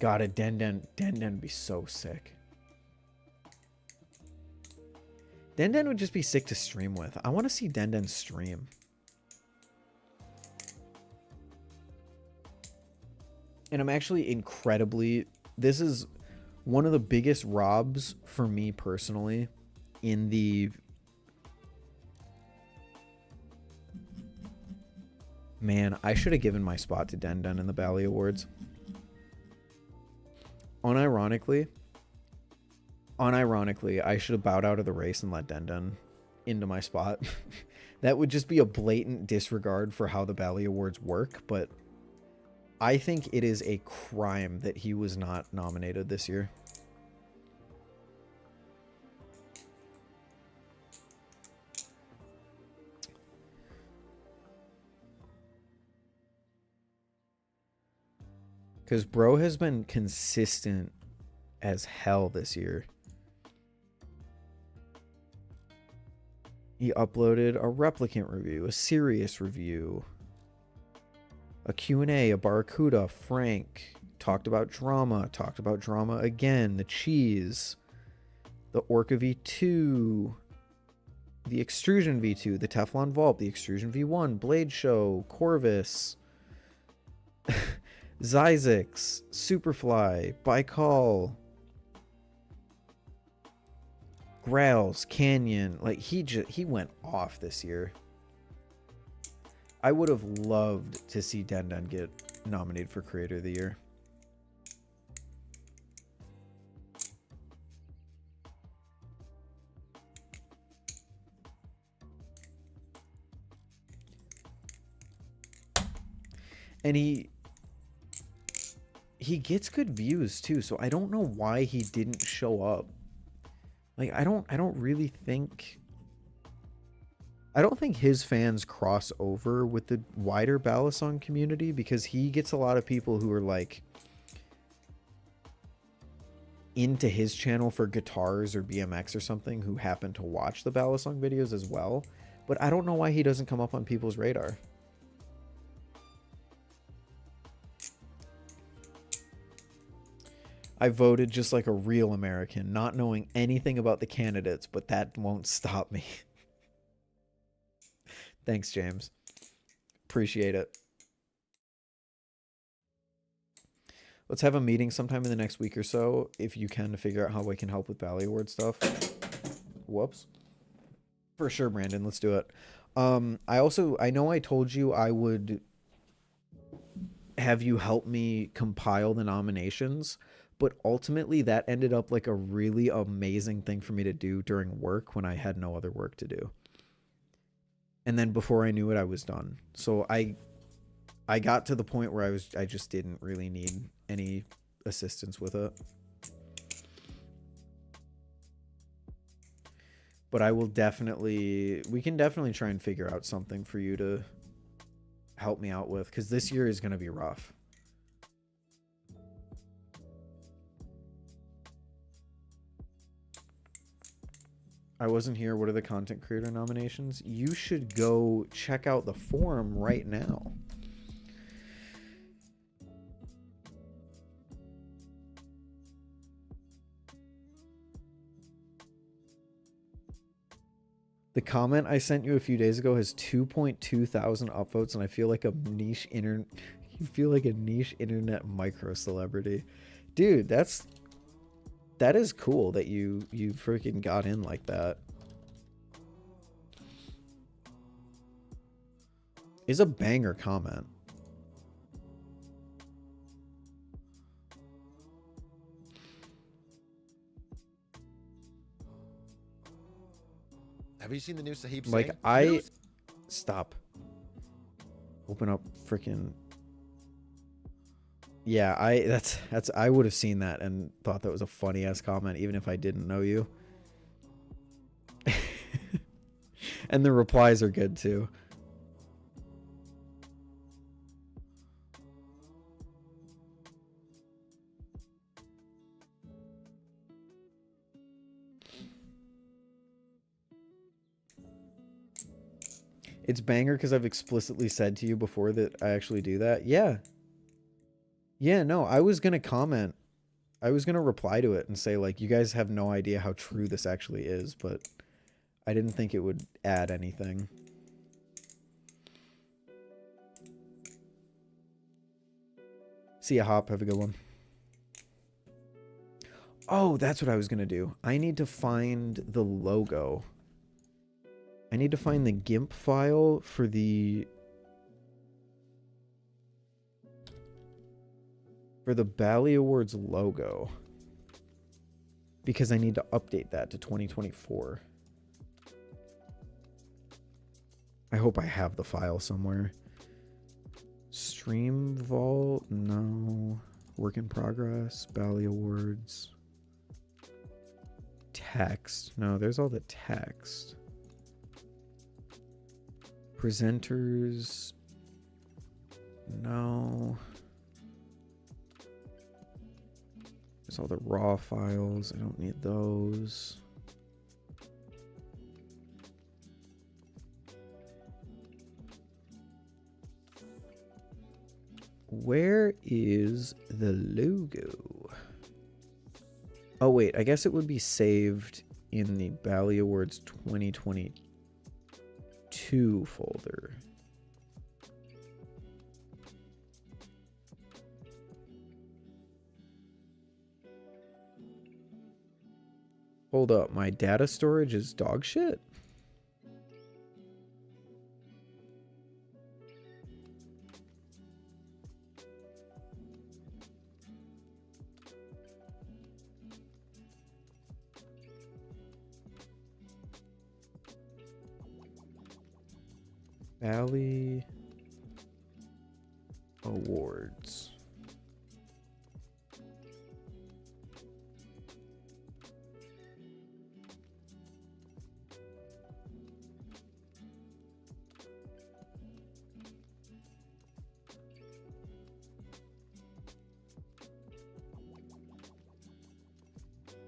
God, a Den would be so sick. Den would just be sick to stream with. I want to see Den stream. And I'm actually incredibly... This is one of the biggest robs for me personally in the... Man, I should have given my spot to Den in the Bali Awards. Unironically, I should have bowed out of the race and let Den into my spot. That would just be a blatant disregard for how the Bali Awards work, but I think it is a crime that he was not nominated this year. Because bro has been consistent as hell this year. He uploaded a replicant review, a serious review, a Q&A, a Barracuda, Frank, talked about drama again, the cheese, the Orca V2, the Extrusion V2, the Teflon Vault, the Extrusion V1, Blade Show, Corvus, Zyzix, Superfly, Baikal, Grails, Canyon. Like, he went off this year. I would have loved to see Den Den get nominated for Creator of the Year. And he gets good views too, so I don't know why he didn't show up. Like, I don't really think, I don't think his fans cross over with the wider Balisong community, because he gets a lot of people who are like into his channel for guitars or BMX or something, who happen to watch the Balisong videos as well. But I don't know why he doesn't come up on people's radar. I voted just like a real American, not knowing anything about the candidates, but that won't stop me. Thanks, James. Appreciate it. Let's have a meeting sometime in the next week or so, if you can, to figure out how I can help with Bali Award stuff. Whoops. For sure, Brandon. Let's do it. I know I told you I would have you help me compile the nominations, but ultimately that ended up like a really amazing thing for me to do during work when I had no other work to do. And then before I knew it, I was done. So I got to the point where I just didn't really need any assistance with it. But I will definitely, we can definitely try and figure out something for you to help me out with, because this year is going to be rough. I wasn't here. What are the content creator nominations? You should go check out the forum right now. The comment I sent you a few days ago has 2.2 thousand upvotes, and I feel like a niche internet micro celebrity. Dude, that is cool that you freaking got in like that. Is a banger comment. Have you seen the new Sahib Like, Singh? Stop. Open up freaking. Yeah, I would have seen that and thought that was a funny ass comment, even if I didn't know you. And the replies are good too. It's banger because I've explicitly said to you before that I actually do that. Yeah. Yeah, no, I was going to comment. I was going to reply to it and say, like, you guys have no idea how true this actually is, but I didn't think it would add anything. See ya, Hop. Have a good one. Oh, that's what I was going to do. I need to find the logo. I need to find the GIMP file for the Bali Awards logo, because I need to update that to 2024. I hope I have the file somewhere. Stream Vault, no. Work in progress, Bali Awards. Text, no, there's all the text. Presenters, no. There's all the raw files. I don't need those. Where is the logo? Oh, wait. I guess it would be saved in the Bali Awards 2022 2 folder. Hold up, my data storage is dog shit? Bali Awards.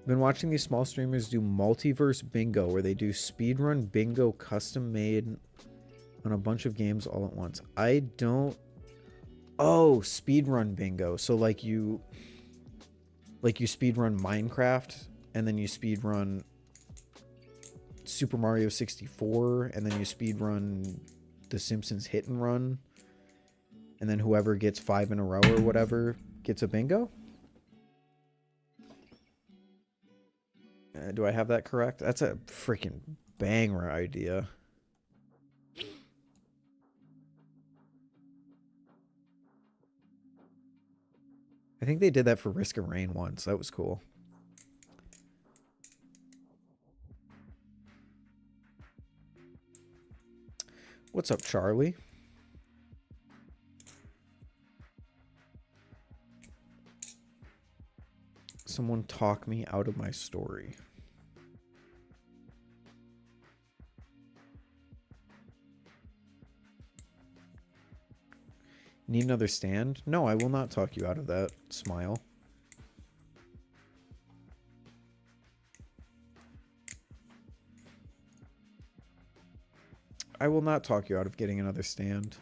Been watching these small streamers do multiverse bingo, where they do speedrun bingo custom made on a bunch of games all at once. I don't... Oh, speedrun bingo. So like you speedrun Minecraft, and then you speedrun Super Mario 64, and then you speedrun The Simpsons Hit and Run, and then whoever gets 5 in a row or whatever gets a bingo? Do I have that correct? That's a freaking banger idea. I think they did that for Risk of Rain once. That was cool. What's up, Charlie? Someone talk me out of my story. Need another stand? No, I will not talk you out of that. Smile. I will not talk you out of getting another stand.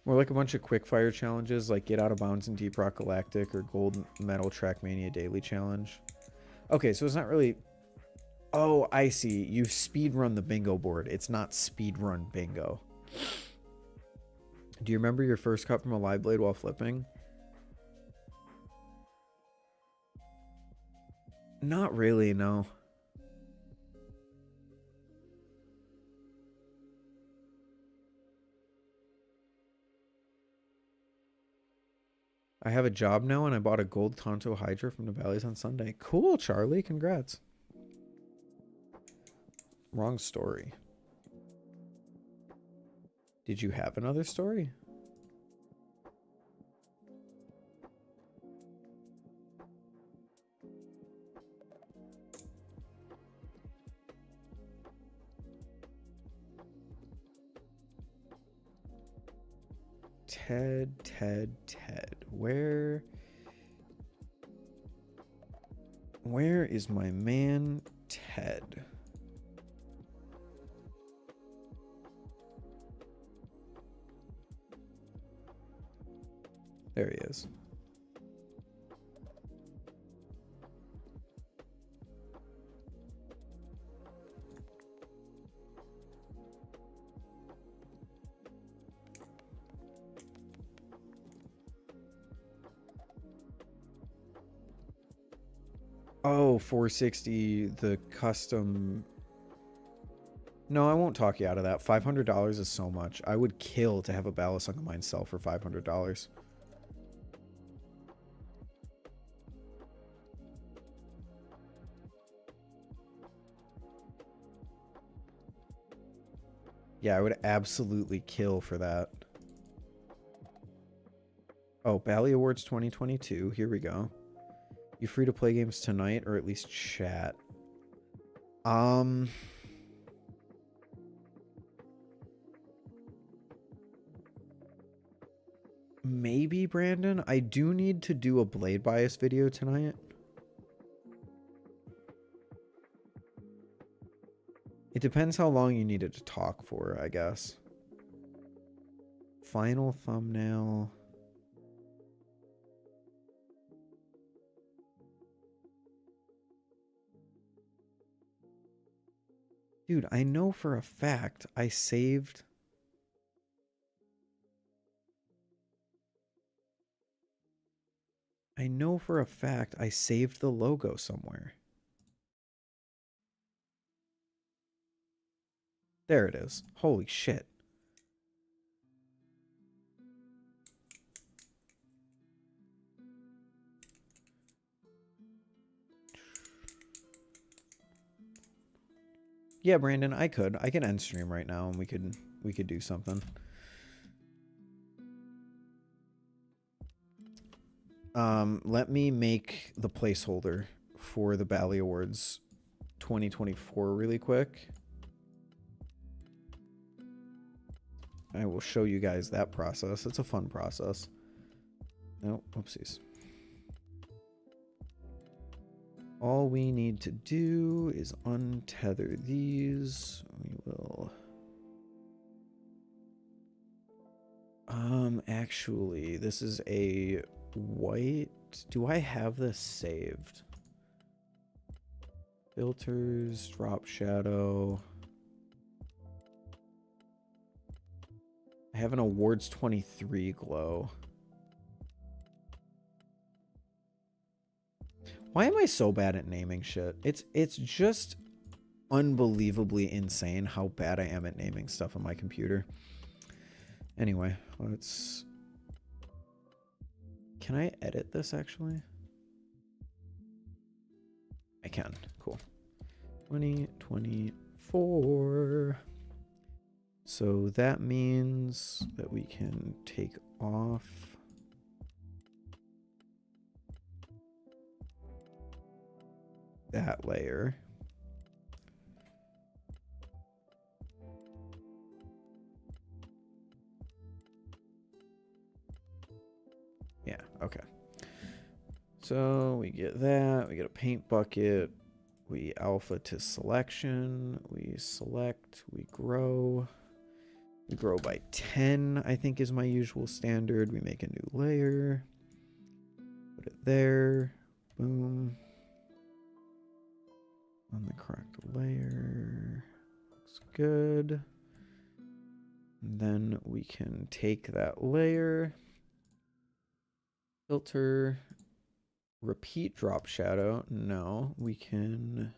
More like a bunch of quickfire challenges, like Get Out of Bounds in Deep Rock Galactic or Gold Medal Trackmania Daily Challenge. Okay, so it's not really... Oh, I see. You speedrun the bingo board. It's not speedrun bingo. Do you remember your first cut from a live blade while flipping? Not really, no. I have a job now, and I bought a gold Tonto Hydra from the Valleys on Sunday. Cool, Charlie. Congrats. Wrong story. Did you have another story? Ted. Where is my man Ted? There he is. Oh, 460, the custom. No, I won't talk you out of that. $500 is so much. I would kill to have a Balisong of mine sell for $500. Yeah, I would absolutely kill for that. Oh, Bali Awards 2022. Here we go. You free to play games tonight, or at least chat? Maybe, Brandon. I do need to do a blade bias video tonight. It depends how long you needed to talk for, I guess. final thumbnail. Dude, I know for a fact I saved... I know for a fact I saved the logo somewhere. There it is. Holy shit. Yeah, Brandon, I can end stream right now and we could do something. Let me make the placeholder for the Bali Awards 2024 really quick. I will show you guys that process. It's a fun process. No, whoopsies. All we need to do is untether these. We will... actually, this is a white... Do I have this saved? Filters, drop shadow. I have an Awards 23 glow. Why am I so bad at naming shit? It's just unbelievably insane how bad I am at naming stuff on my computer. Anyway, let's... Can I edit this actually? I can. Cool. 2024. So that means that we can take off that layer. Yeah, okay. So we get that, we get a paint bucket, we alpha to selection, we select, we grow by 10, I think is my usual standard. We make a new layer, put it there, boom. On the correct layer, looks good. And then we can take that layer, filter, repeat drop shadow. No, we can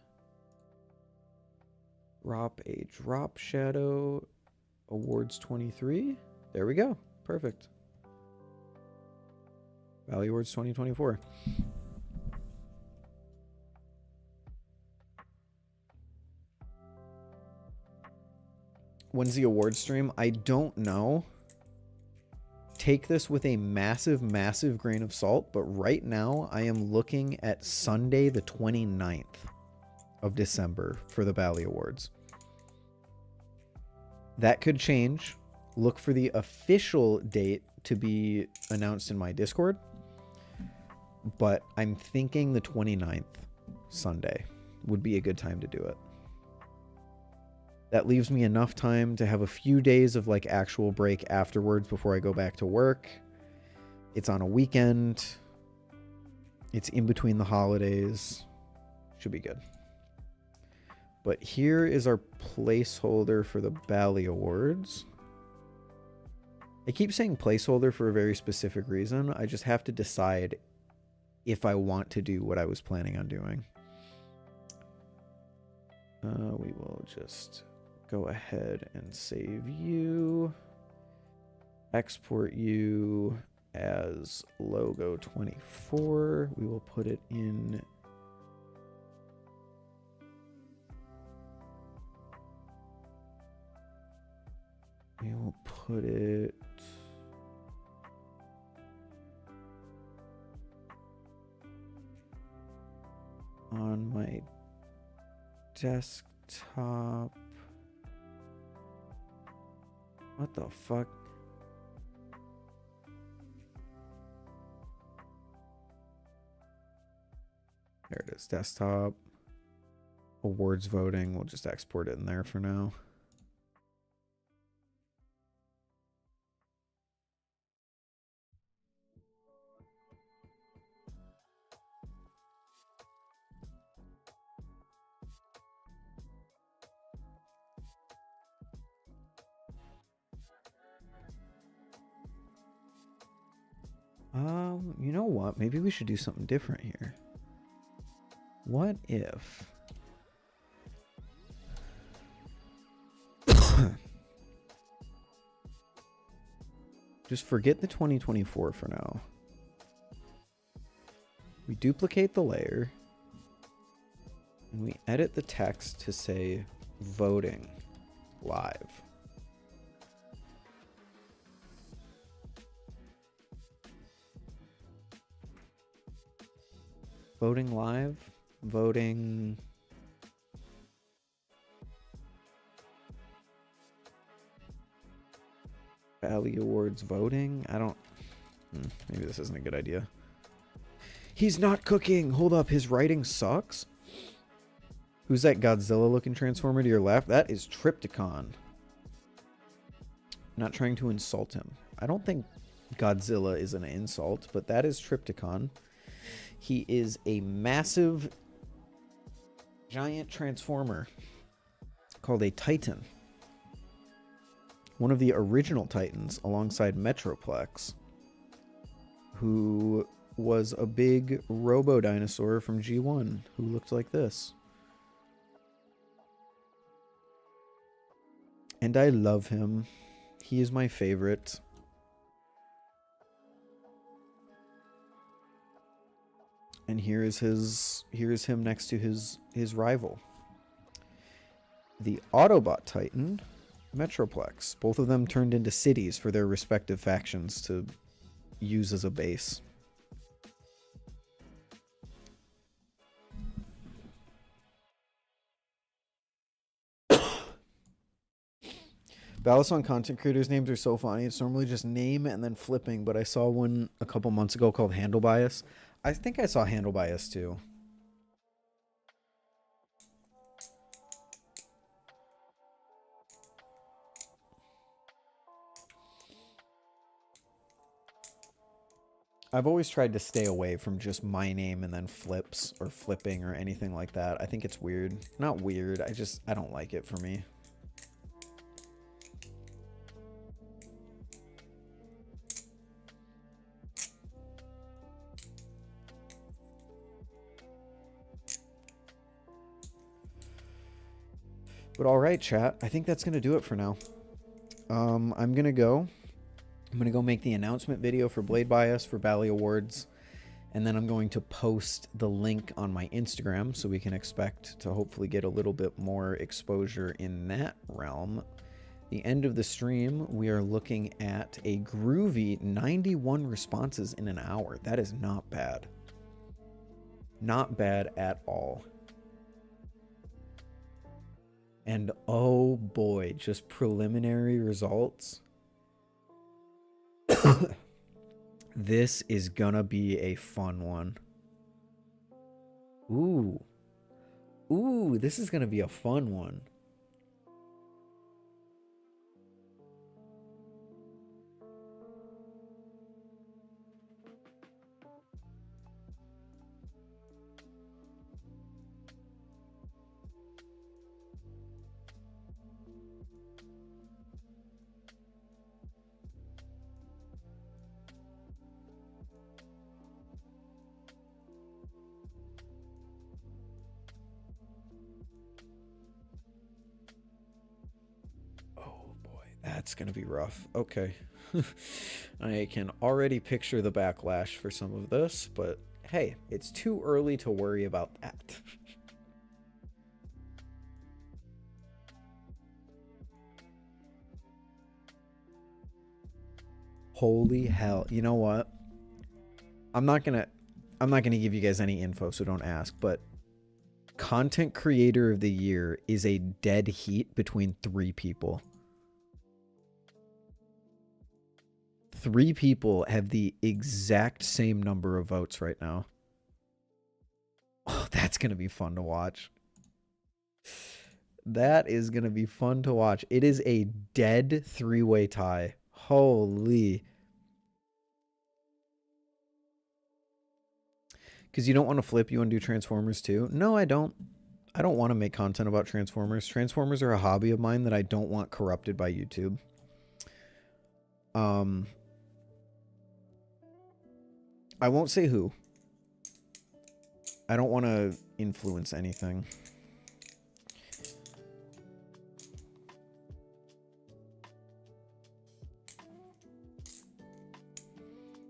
drop a drop shadow, Awards 23. There we go. Perfect. Bali Awards 2024. When's the award stream? I don't know. Take this with a massive, massive grain of salt, but right now I am looking at Sunday the 29th of December for the Bali Awards. That could change. Look for the official date to be announced in my Discord, but I'm thinking the 29th, Sunday, would be a good time to do it. That leaves me enough time to have a few days of like actual break afterwards before I go back to work. It's on a weekend. It's in between the holidays. Should be good. But here is our placeholder for the Bali Awards. I keep saying placeholder for a very specific reason. I just have to decide if I want to do what I was planning on doing. We will just go ahead and save you. Export you as logo 24. We will put it in. We will put it on my desktop. What the fuck? There it is, desktop. Awards voting, we'll just export it in there for now. You know what? Maybe we should do something different here. What if... Just forget the 2024 for now. We duplicate the layer. And we edit the text to say voting live. Voting live? Voting... Bali Awards voting? I don't... maybe this isn't a good idea. He's not cooking! Hold up, his writing sucks? Who's that Godzilla-looking transformer to your left? That is Triptychon. Not trying to insult him. I don't think Godzilla is an insult, but that is Triptychon. He is a massive, giant transformer called a Titan. One of the original Titans alongside Metroplex, who was a big robo-dinosaur from G1 who looked like this. And I love him. He is my favorite. And here is him next to his rival. The Autobot Titan, Metroplex. Both of them turned into cities for their respective factions to use as a base. Balisong content creators' names are so funny. It's normally just name and then flipping, but I saw one a couple months ago called Handle Bias. I think I saw Handle Bias too. I've always tried to stay away from just my name and then flips or flipping or anything like that. I think it's weird. Not weird. I don't like it for me. But all right, chat. I think that's going to do it for now. I'm going to go make the announcement video for Blade Bias for Bali Awards. And then I'm going to post the link on my Instagram so we can expect to hopefully get a little bit more exposure in that realm. The end of the stream, we are looking at a groovy 91 responses in an hour. That is not bad. Not bad at all. And oh boy, just preliminary results. This is gonna be a fun one. Ooh. Ooh, this is gonna be a fun one. That's going to be rough. Okay. I can already picture the backlash for some of this, but hey, it's too early to worry about that. Holy hell. You know what? I'm not going to give you guys any info, so don't ask, but Content Creator of the Year is a dead heat between 3 people. 3 people have the exact same number of votes right now. Oh, that's going to be fun to watch. That is going to be fun to watch. It is a dead 3-way tie. Holy. Because you don't want to flip, you want to do Transformers too? No, I don't. I don't want to make content about Transformers. Transformers are a hobby of mine that I don't want corrupted by YouTube. I won't say who. I don't want to influence anything.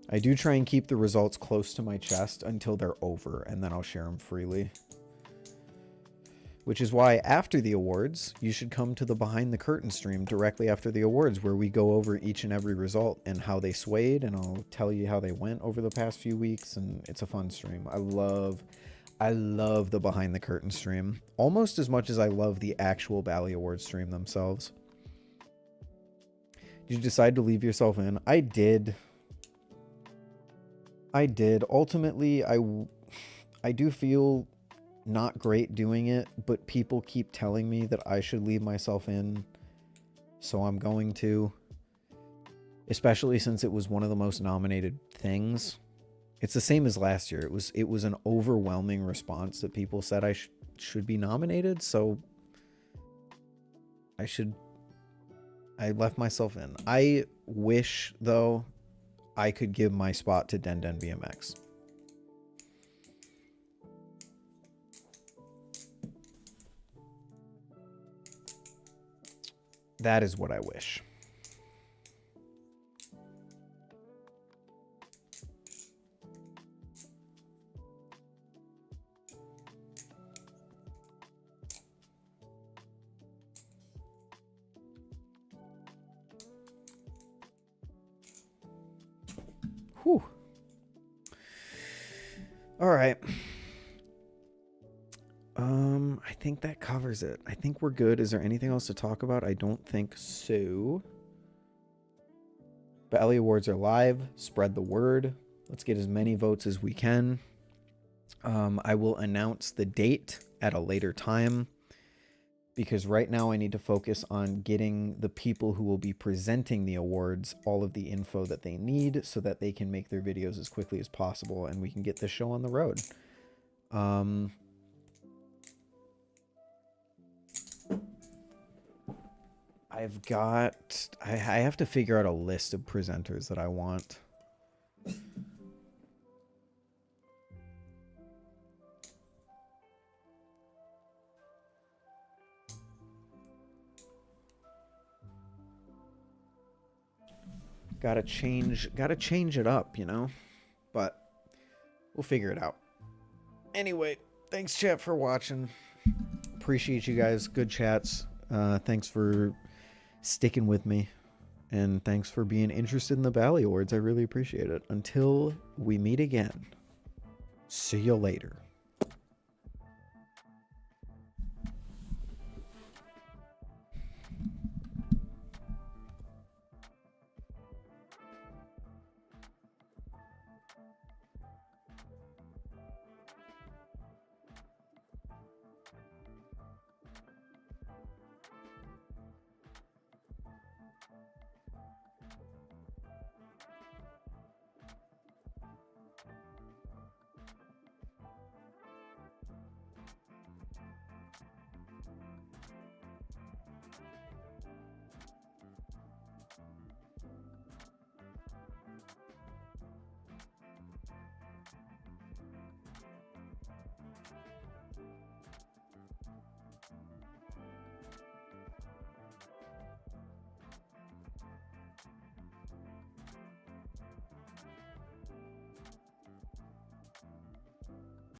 I do try and keep the results close to my chest until they're over, and then I'll share them freely. Which is why after the awards, you should come to the Behind the Curtain stream directly after the awards, where we go over each and every result and how they swayed, and I'll tell you how they went over the past few weeks, and it's a fun stream. I love the Behind the Curtain stream almost as much as I love the actual Bali Awards stream themselves. Did you decide to leave yourself in? I did. Ultimately, I do feel not great doing it, but people keep telling me that I should leave myself in, so I'm going to. Especially since it was one of the most nominated things. It's the same as last year. It was an overwhelming response that people said I should be nominated, so I left myself in. I wish, though, I could give my spot to Den Den BMX. That is what I wish. Whew. All right. I think that covers it. I think we're good. Is there anything else to talk about? I don't think so. Bali Awards are live. Spread the word. Let's get as many votes as we can. I will announce the date at a later time, because right now I need to focus on getting the people who will be presenting the awards all of the info that they need so that they can make their videos as quickly as possible and we can get this show on the road. I have to figure out a list of presenters that I want. Gotta change it up, you know? But we'll figure it out. Anyway, thanks chat for watching. Appreciate you guys. Good chats. Thanks for sticking with me. And thanks for being interested in the Bali Awards. I really appreciate it. Until we meet again. See you later.